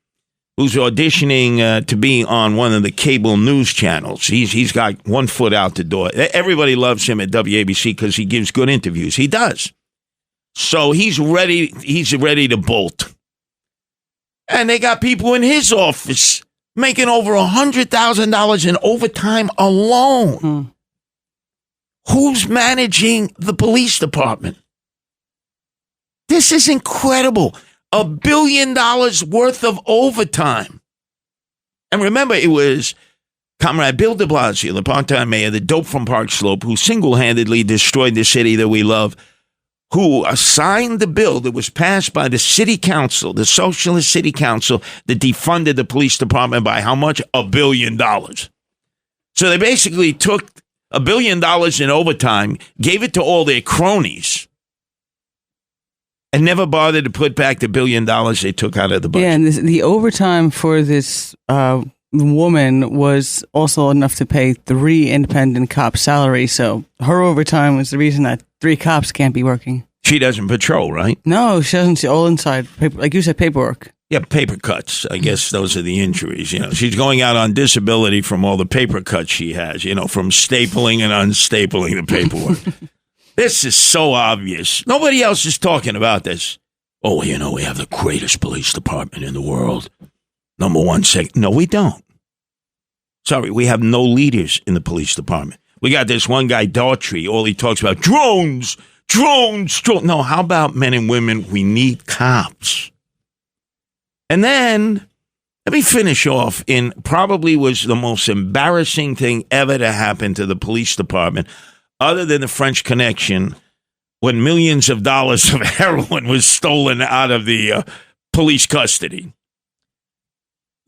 who's auditioning to be on one of the cable news channels. He's got 1 foot out the door. Everybody loves him at WABC because he gives good interviews. He does. So he's ready to bolt. And they got people in his office making over $100,000 in overtime alone. Who's managing the police department? This is incredible. $1 billion worth of overtime. And remember, it was Comrade Bill de Blasio, the part-time mayor, the dope from Park Slope, who single-handedly destroyed the city that we love, who signed the bill that was passed by the city council, the socialist city council, that defunded the police department by how much? $1 billion. So they basically took $1 billion in overtime, gave it to all their cronies, and never bothered to put back the $1 billion they took out of the budget. Yeah, and the overtime for this woman was also enough to pay 3 independent cops' salary. So her overtime was the reason that 3 cops can't be working. She doesn't patrol, right? No, she doesn't. She's all inside, like you said, paperwork. Yeah, paper cuts. I guess those are the injuries. You know, she's going out on disability from all the paper cuts she has, you know, from stapling and unstapling the paperwork. This is so obvious. Nobody else is talking about this. Oh, you know, we have the greatest police department in the world. Number one, no, we don't. Sorry, we have no leaders in the police department. We got this one guy, Daughtry. All he talks about, drones. No, how about men and women? We need cops. And then, let me finish off in probably was the most embarrassing thing ever to happen to the police department, other than the French Connection, when millions of dollars of heroin was stolen out of the police custody.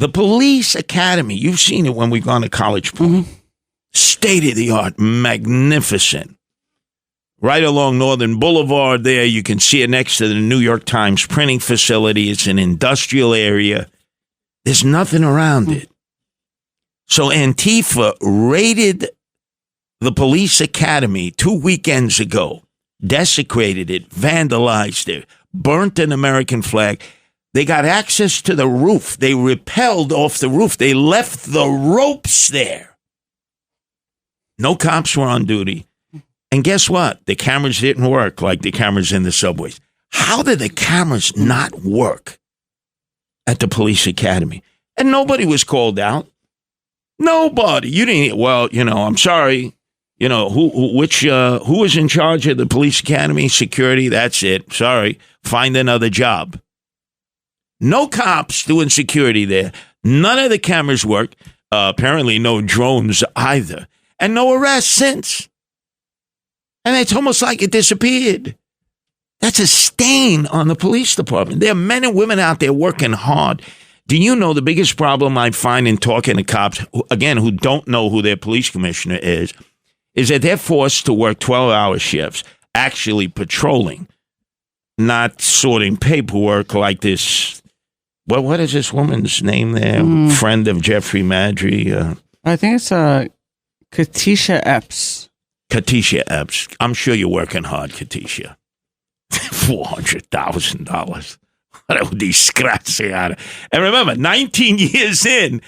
The police academy, you've seen it when we've gone to College Park. State-of-the-art, magnificent. Right along Northern Boulevard there, you can see it next to the New York Times printing facility. It's an industrial area. There's nothing around it. So Antifa raided the police academy 2 weekends ago, desecrated it, vandalized it, burnt an American flag. They got access to the roof. They rappelled off the roof. They left the ropes there. No cops were on duty. And guess what? The cameras didn't work like the cameras in the subways. How did the cameras not work at the police academy? And nobody was called out. Nobody. You didn't. Well, you know, I'm sorry. You know, who was in charge of the police academy? Security. That's it. Sorry. Find another job. No cops doing security there. None of the cameras worked. Apparently no drones either. And no arrests since. And it's almost like it disappeared. That's a stain on the police department. There are men and women out there working hard. Do you know the biggest problem I find in talking to cops, again, who don't know who their police commissioner is that they're forced to work 12-hour shifts, actually patrolling, not sorting paperwork like this. Well, what is this woman's name there? Friend of Jeffrey Madry? I think it's Katisha Epps. Katisha Epps. I'm sure you're working hard, Katisha. $400,000. What a disgraziata. And remember, 19 years in,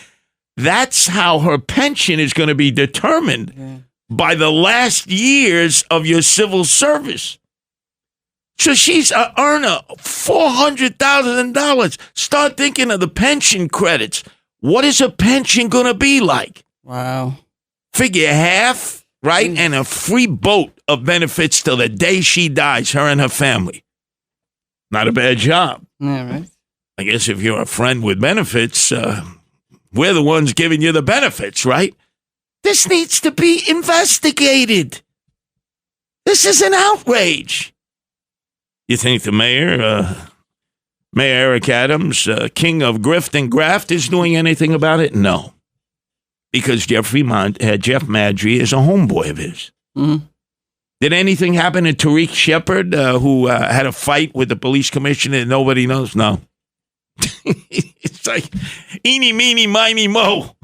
that's how her pension is going to be determined by the last years of your civil service. So she's an earner, $400,000. Start thinking of the pension credits. What is a pension going to be like? Wow. Figure half, right? And a free boat of benefits till the day she dies, her and her family. Not a bad job. Yeah, right. I guess if you're a friend with benefits, we're the ones giving you the benefits, right? This needs to be investigated. This is an outrage. You think the mayor, Mayor Eric Adams, king of grift and graft, is doing anything about it? No. Because Jeff Madry is a homeboy of his. Mm-hmm. Did anything happen to Tariq Shepard, who had a fight with the police commissioner and nobody knows? No. It's like, eeny, meeny, miny, mo.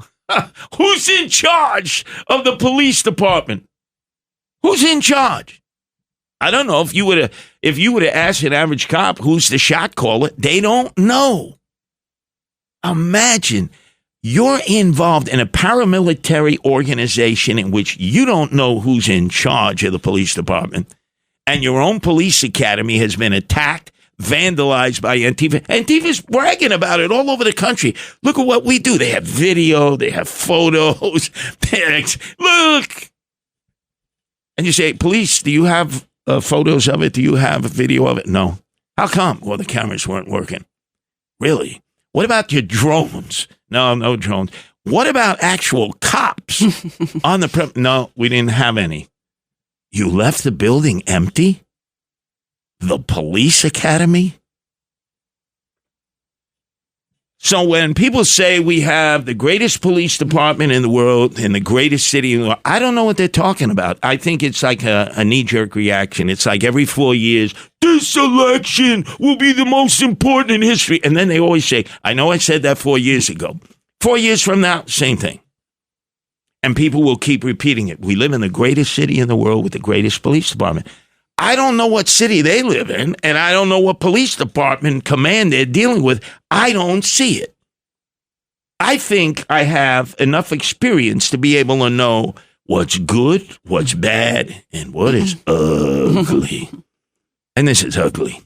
Who's in charge of the police department? Who's in charge? I don't know. If you would have asked an average cop who's the shot caller, they don't know. Imagine you're involved in a paramilitary organization in which you don't know who's in charge of the police department, and your own police academy has been attacked, vandalized by Antifa. Antifa's bragging about it all over the country. Look at what we do. They have video. They have photos. Look. And you say, police, do you have photos of it? Do you have a video of it? No. How come? Well, the cameras weren't working. Really? What about your drones? No drones. What about actual cops on the prep? No, we didn't have any. You left the building empty? The police academy? So when people say we have the greatest police department in the world, in the greatest city in the world, I don't know what they're talking about. I think it's like a knee-jerk reaction. It's like every 4 years, this election will be the most important in history. And then they always say, I know I said that 4 years ago. 4 years from now, same thing. And people will keep repeating it. We live in the greatest city in the world with the greatest police department. I don't know what city they live in, and I don't know what police department command they're dealing with. I don't see it. I think I have enough experience to be able to know what's good, what's bad, and what is ugly. And this is ugly.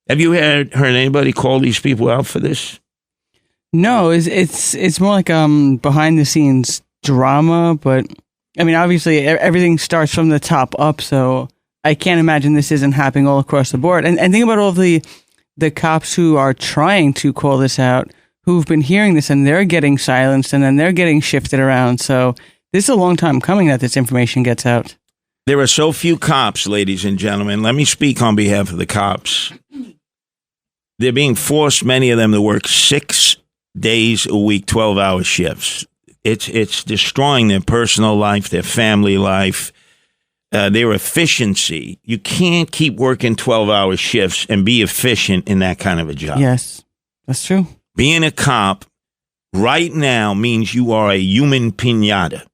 Have you heard anybody call these people out for this? No, it's more like behind the scenes drama, but I mean, obviously everything starts from the top up, so I can't imagine this isn't happening all across the board. And think about all the cops who are trying to call this out, who've been hearing this, and they're getting silenced, and then they're getting shifted around. So this is a long time coming that this information gets out. There are so few cops, ladies and gentlemen. Let me speak on behalf of the cops. They're being forced, many of them, to work 6 days a week, 12-hour shifts. It's destroying their personal life, their family life, their efficiency. You can't keep working 12-hour shifts and be efficient in that kind of a job. Yes, that's true. Being a cop right now means you are a human piñata.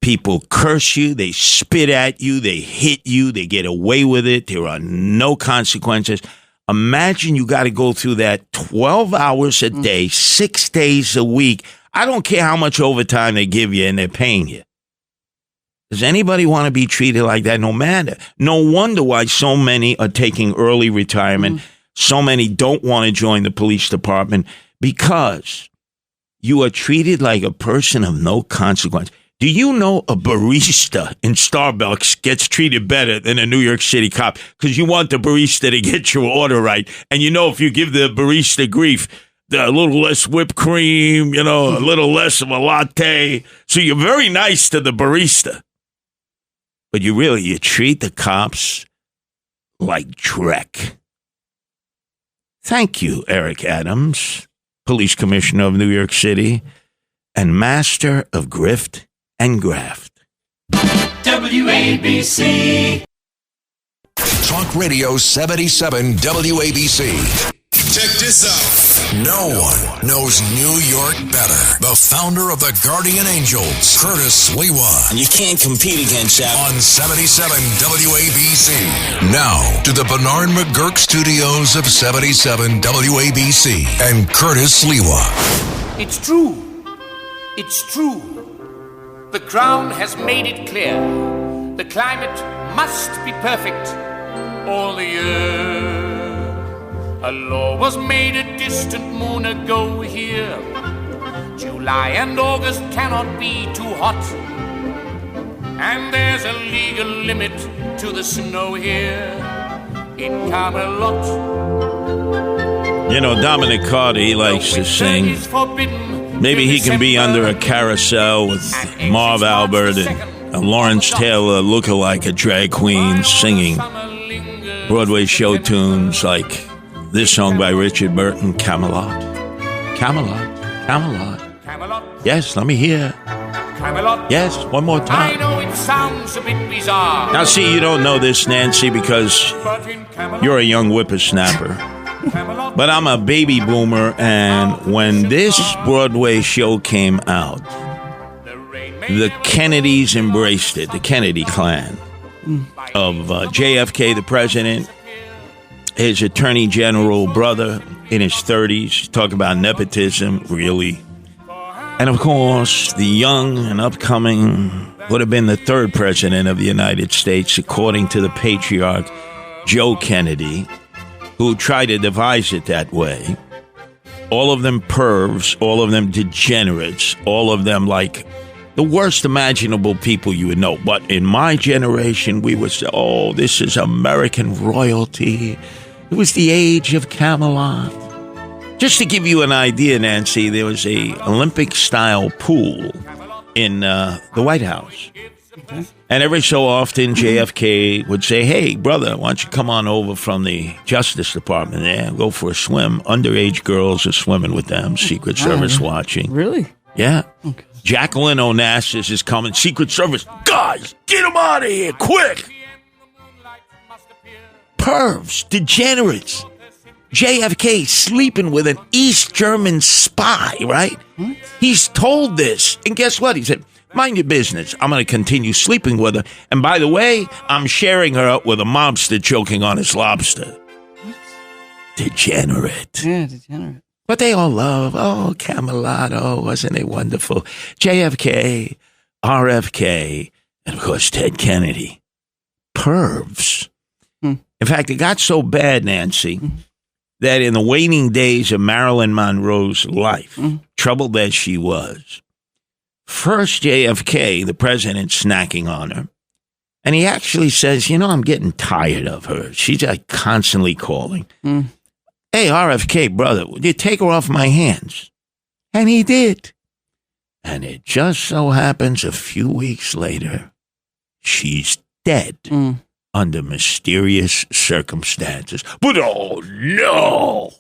People curse you, they spit at you, they hit you, they get away with it. There are no consequences. Imagine you got to go through that 12 hours a day, 6 days a week. I don't care how much overtime they give you and they're paying you. Does anybody want to be treated like that? No matter. No wonder why so many are taking early retirement. So many don't want to join the police department because you are treated like a person of no consequence. Do you know a barista in Starbucks gets treated better than a New York City cop? Because you want the barista to get your order right. And you know if you give the barista grief, a little less whipped cream, a little less of a latte. So you're very nice to the barista. But you treat the cops like dreck. Thank you, Eric Adams, Police Commissioner of New York City and master of grift and graft. WABC. Talk Radio 77 WABC. Check this out. No one knows New York better. The founder of the Guardian Angels, Curtis Sliwa. And you can't compete against that. On 77 WABC. Now to the Bernard McGurk studios of 77 WABC and Curtis Sliwa. It's true. It's true. The Crown has made it clear. The climate must be perfect all the year. A law was made a distant moon ago here. July and August cannot be too hot. And there's a legal limit to the snow here in Camelot. You know, Dominic Carter, he likes to sing. Maybe he can be under a carousel with Marv Albert and Lawrence Taylor lookalike a drag queen singing Broadway show tunes like this song by Richard Burton, Camelot. Camelot, Camelot. Yes, let me hear. Camelot. Yes, one more time. I know it sounds a bit bizarre. Now, see, you don't know this, Nancy, because you're a young whippersnapper. But I'm a baby boomer, and when this Broadway show came out, the Kennedys embraced it, the Kennedy clan of JFK, the president, his attorney general brother in his 30s, talk about nepotism, really. And, of course, the young and upcoming would have been the third president of the United States, according to the patriarch, Joe Kennedy, who tried to devise it that way. All of them pervs, all of them degenerates, all of them like the worst imaginable people you would know. But in my generation, we would say, oh, this is American royalty. It was the age of Camelot. Just to give you an idea, Nancy, there was a Olympic-style pool in the White House. Okay. And every so often, JFK would say, hey, brother, why don't you come on over from the Justice Department there and go for a swim. Underage girls are swimming with them, Secret Service watching. Really? Yeah. Okay. Jacqueline Onassis is coming. Secret Service, guys, get him out of here, quick. Pervs, degenerates. JFK sleeping with an East German spy, right? What? He's told this. And guess what? He said, mind your business. I'm going to continue sleeping with her. And by the way, I'm sharing her up with a mobster choking on his lobster. What? Degenerate. Yeah, degenerate. But they all love, oh, Camelot, oh, wasn't it wonderful? JFK, RFK, and of course, Ted Kennedy. Pervs. In fact, it got so bad, Nancy, that in the waning days of Marilyn Monroe's life, troubled as she was, first JFK, the president, snacking on her, and he actually says, you know, I'm getting tired of her. She's like constantly calling. Hey, RFK, brother, would you take her off my hands? And he did. And it just so happens a few weeks later, she's dead. Under mysterious circumstances. But oh no,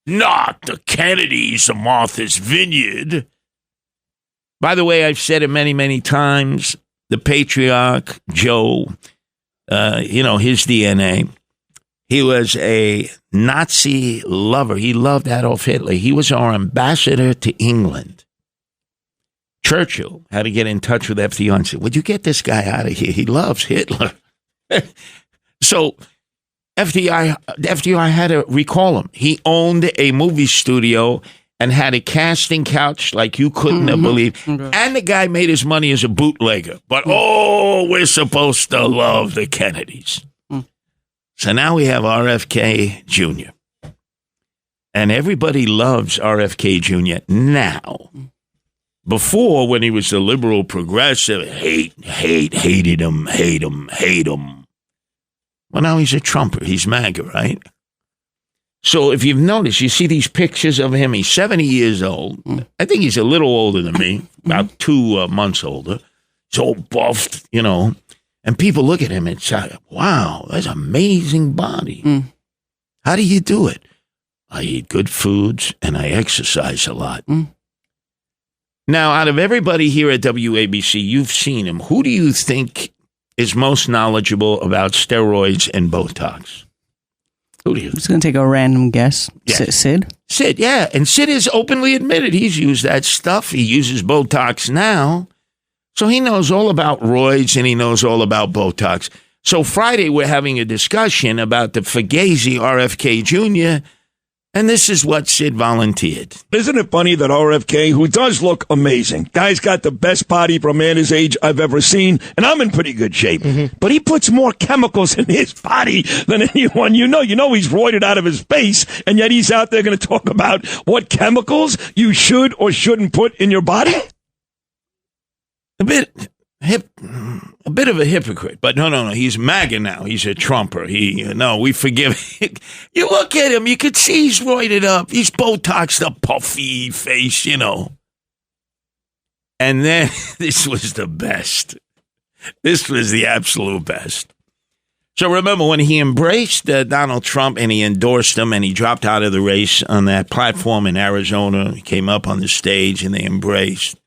not the Kennedys of Martha's Vineyard. By the way, I've said it many, many times, the patriarch, Joe, his DNA, he was a Nazi lover. He loved Adolf Hitler. He was our ambassador to England. Churchill had to get in touch with FDR and say, would you get this guy out of here? He loves Hitler. So FDR had to recall him. He owned a movie studio and had a casting couch like you couldn't have believed. Okay. And the guy made his money as a bootlegger. But, we're supposed to love the Kennedys. So now we have RFK Jr. And everybody loves RFK Jr. now. Before, when he was the liberal progressive, hated him. Well, now he's a Trumper. He's MAGA, right? So if you've noticed, you see these pictures of him. He's 70 years old. I think he's a little older than me, about 2 months older. He's all buffed, And people look at him and say, wow, that's an amazing body. How do you do it? I eat good foods and I exercise a lot. Now, out of everybody here at WABC, you've seen him. Who do you think is most knowledgeable about steroids and Botox? Who do you think? I'm just going to take a random guess. Yes. Sid? Sid, yeah. And Sid has openly admitted he's used that stuff. He uses Botox now. So he knows all about roids and he knows all about Botox. So Friday, we're having a discussion about the Fugazi RFK Jr. And this is what Sid volunteered. Isn't it funny that RFK, who does look amazing, guy's got the best body for a man his age I've ever seen, and I'm in pretty good shape, but he puts more chemicals in his body than anyone you know. You know he's roided out of his face, and yet he's out there going to talk about what chemicals you should or shouldn't put in your body? A bit of a hypocrite, but no. He's MAGA now. He's a Trumper. We forgive. You look at him, you can see he's roided up. He's Botoxed up, puffy face, And then this was the best. This was the absolute best. So remember when he embraced Donald Trump and he endorsed him and he dropped out of the race on that platform in Arizona. He came up on the stage and they embraced.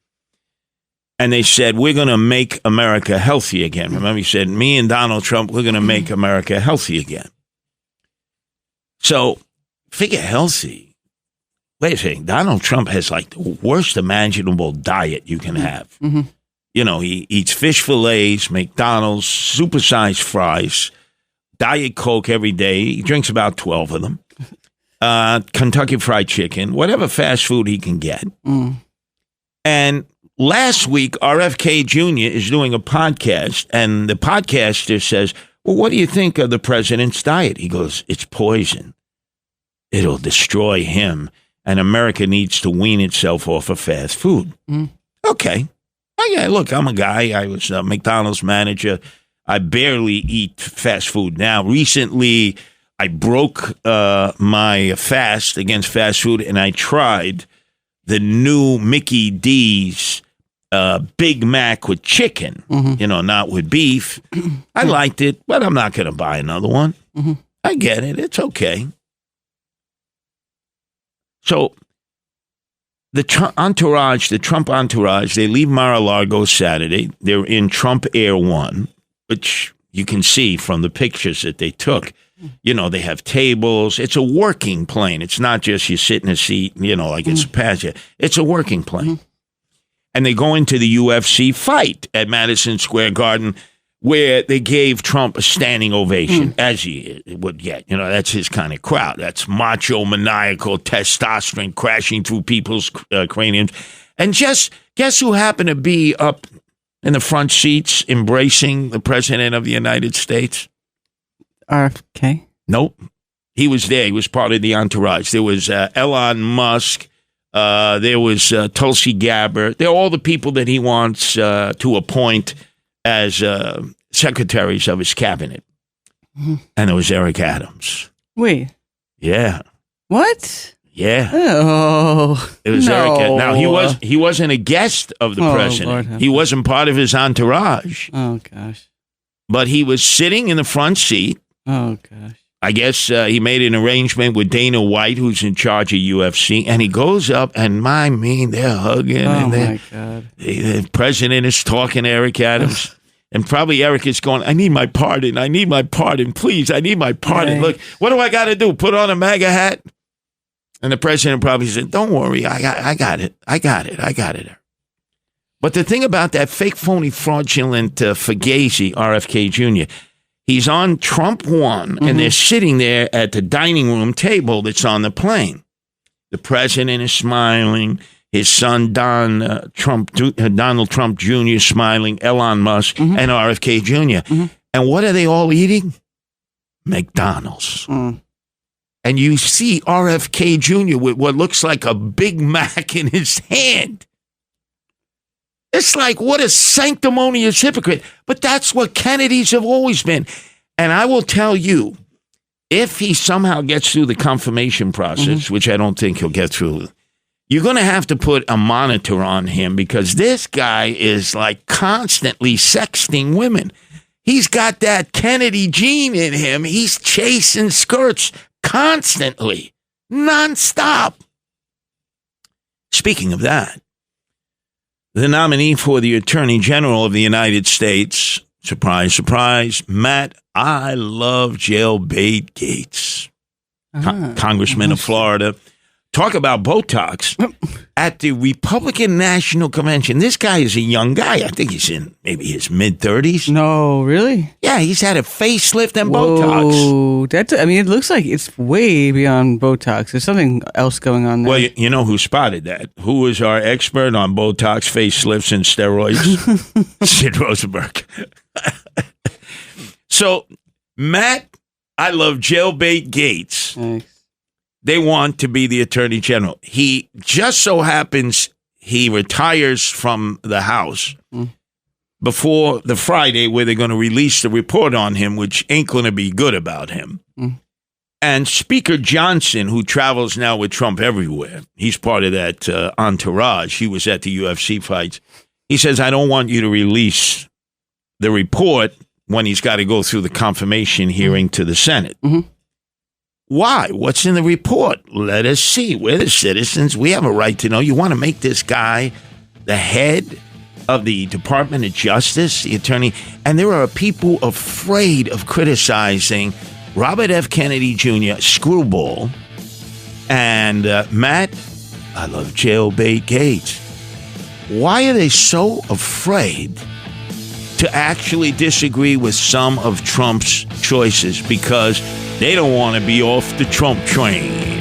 And they said, we're going to make America healthy again. Remember, he said, me and Donald Trump, we're going to make America healthy again. So, figure healthy. Wait a second. Donald Trump has like the worst imaginable diet you can have. Mm-hmm. He eats fish fillets, McDonald's, supersized fries, Diet Coke every day. He drinks about 12 of them. Kentucky Fried Chicken, whatever fast food he can get. And last week, RFK Jr. is doing a podcast, and the podcaster says, well, what do you think of the president's diet? He goes, it's poison. It'll destroy him, and America needs to wean itself off of fast food. Okay. Yeah, look, I'm a guy. I was a McDonald's manager. I barely eat fast food now. Recently, I broke my fast against fast food, and I tried the new Mickey D's Big Mac with chicken, not with beef. I liked it, but I'm not going to buy another one. I get it. It's okay. So the Trump entourage, they leave Mar-a-Lago Saturday. They're in Trump Air One, which you can see from the pictures that they took. They have tables. It's a working plane. It's not just you sit in a seat, like it's a passenger. It's a working plane. And they go into the UFC fight at Madison Square Garden, where they gave Trump a standing ovation, as he would get. That's his kind of crowd. That's macho, maniacal, testosterone crashing through people's craniums. And just guess who happened to be up in the front seats embracing the President of the United States? RFK? Nope. He was there. He was part of the entourage. There was Elon Musk. There was Tulsi Gabbard. They're all the people that he wants to appoint as secretaries of his cabinet. And there was Eric Adams. Wait. Yeah. What? Yeah. Oh. It was Eric. Now he wasn't a guest of the president. Lord, he wasn't part of his entourage. Oh gosh. But he was sitting in the front seat. Oh gosh. I guess he made an arrangement with Dana White, who's in charge of UFC, and he goes up, and they're hugging. Oh, my God. The president is talking to Eric Adams, and probably Eric is going, I need my pardon, please, I need my pardon. Look, what do I got to do, put on a MAGA hat? And the president probably said, don't worry, I got it. But the thing about that fake, phony, fraudulent Fugazi, RFK Jr., he's on Trump One, and they're sitting there at the dining room table that's on the plane. The president is smiling. His son, Donald Trump Jr. is smiling. Elon Musk and RFK Jr. And what are they all eating? McDonald's. And you see RFK Jr. with what looks like a Big Mac in his hand. It's like, what a sanctimonious hypocrite. But that's what Kennedys have always been. And I will tell you, if he somehow gets through the confirmation process, which I don't think he'll get through, you're going to have to put a monitor on him, because this guy is like constantly sexting women. He's got that Kennedy gene in him. He's chasing skirts constantly, nonstop. Speaking of that, the nominee for the Attorney General of the United States, surprise, surprise, Matt, I love jailbait Gaetz, Congressman of Florida, talk about Botox. At the Republican National Convention, this guy is a young guy. I think he's in maybe his mid-30s. No, really? Yeah, he's had a facelift and Botox. It looks like it's way beyond Botox. There's something else going on there. Well, you know who spotted that? Who is our expert on Botox, facelifts, and steroids? Sid Rosenberg. So, Matt, I love Jailbait Gates. Nice. They want to be the attorney general. He just so happens he retires from the House before the Friday where they're going to release the report on him, which ain't going to be good about him. And Speaker Johnson, who travels now with Trump everywhere, he's part of that entourage. He was at the UFC fights. He says, I don't want you to release the report when he's got to go through the confirmation hearing to the Senate. Why? What's in the report? Let us see. We're the citizens. We have a right to know. You want to make this guy the head of the Department of Justice, the attorney? And there are people afraid of criticizing Robert F. Kennedy Jr., screwball, and Matt, I love Jailbait Gates. Why are they so afraid to actually disagree with some of Trump's choices? Because they don't want to be off the Trump train.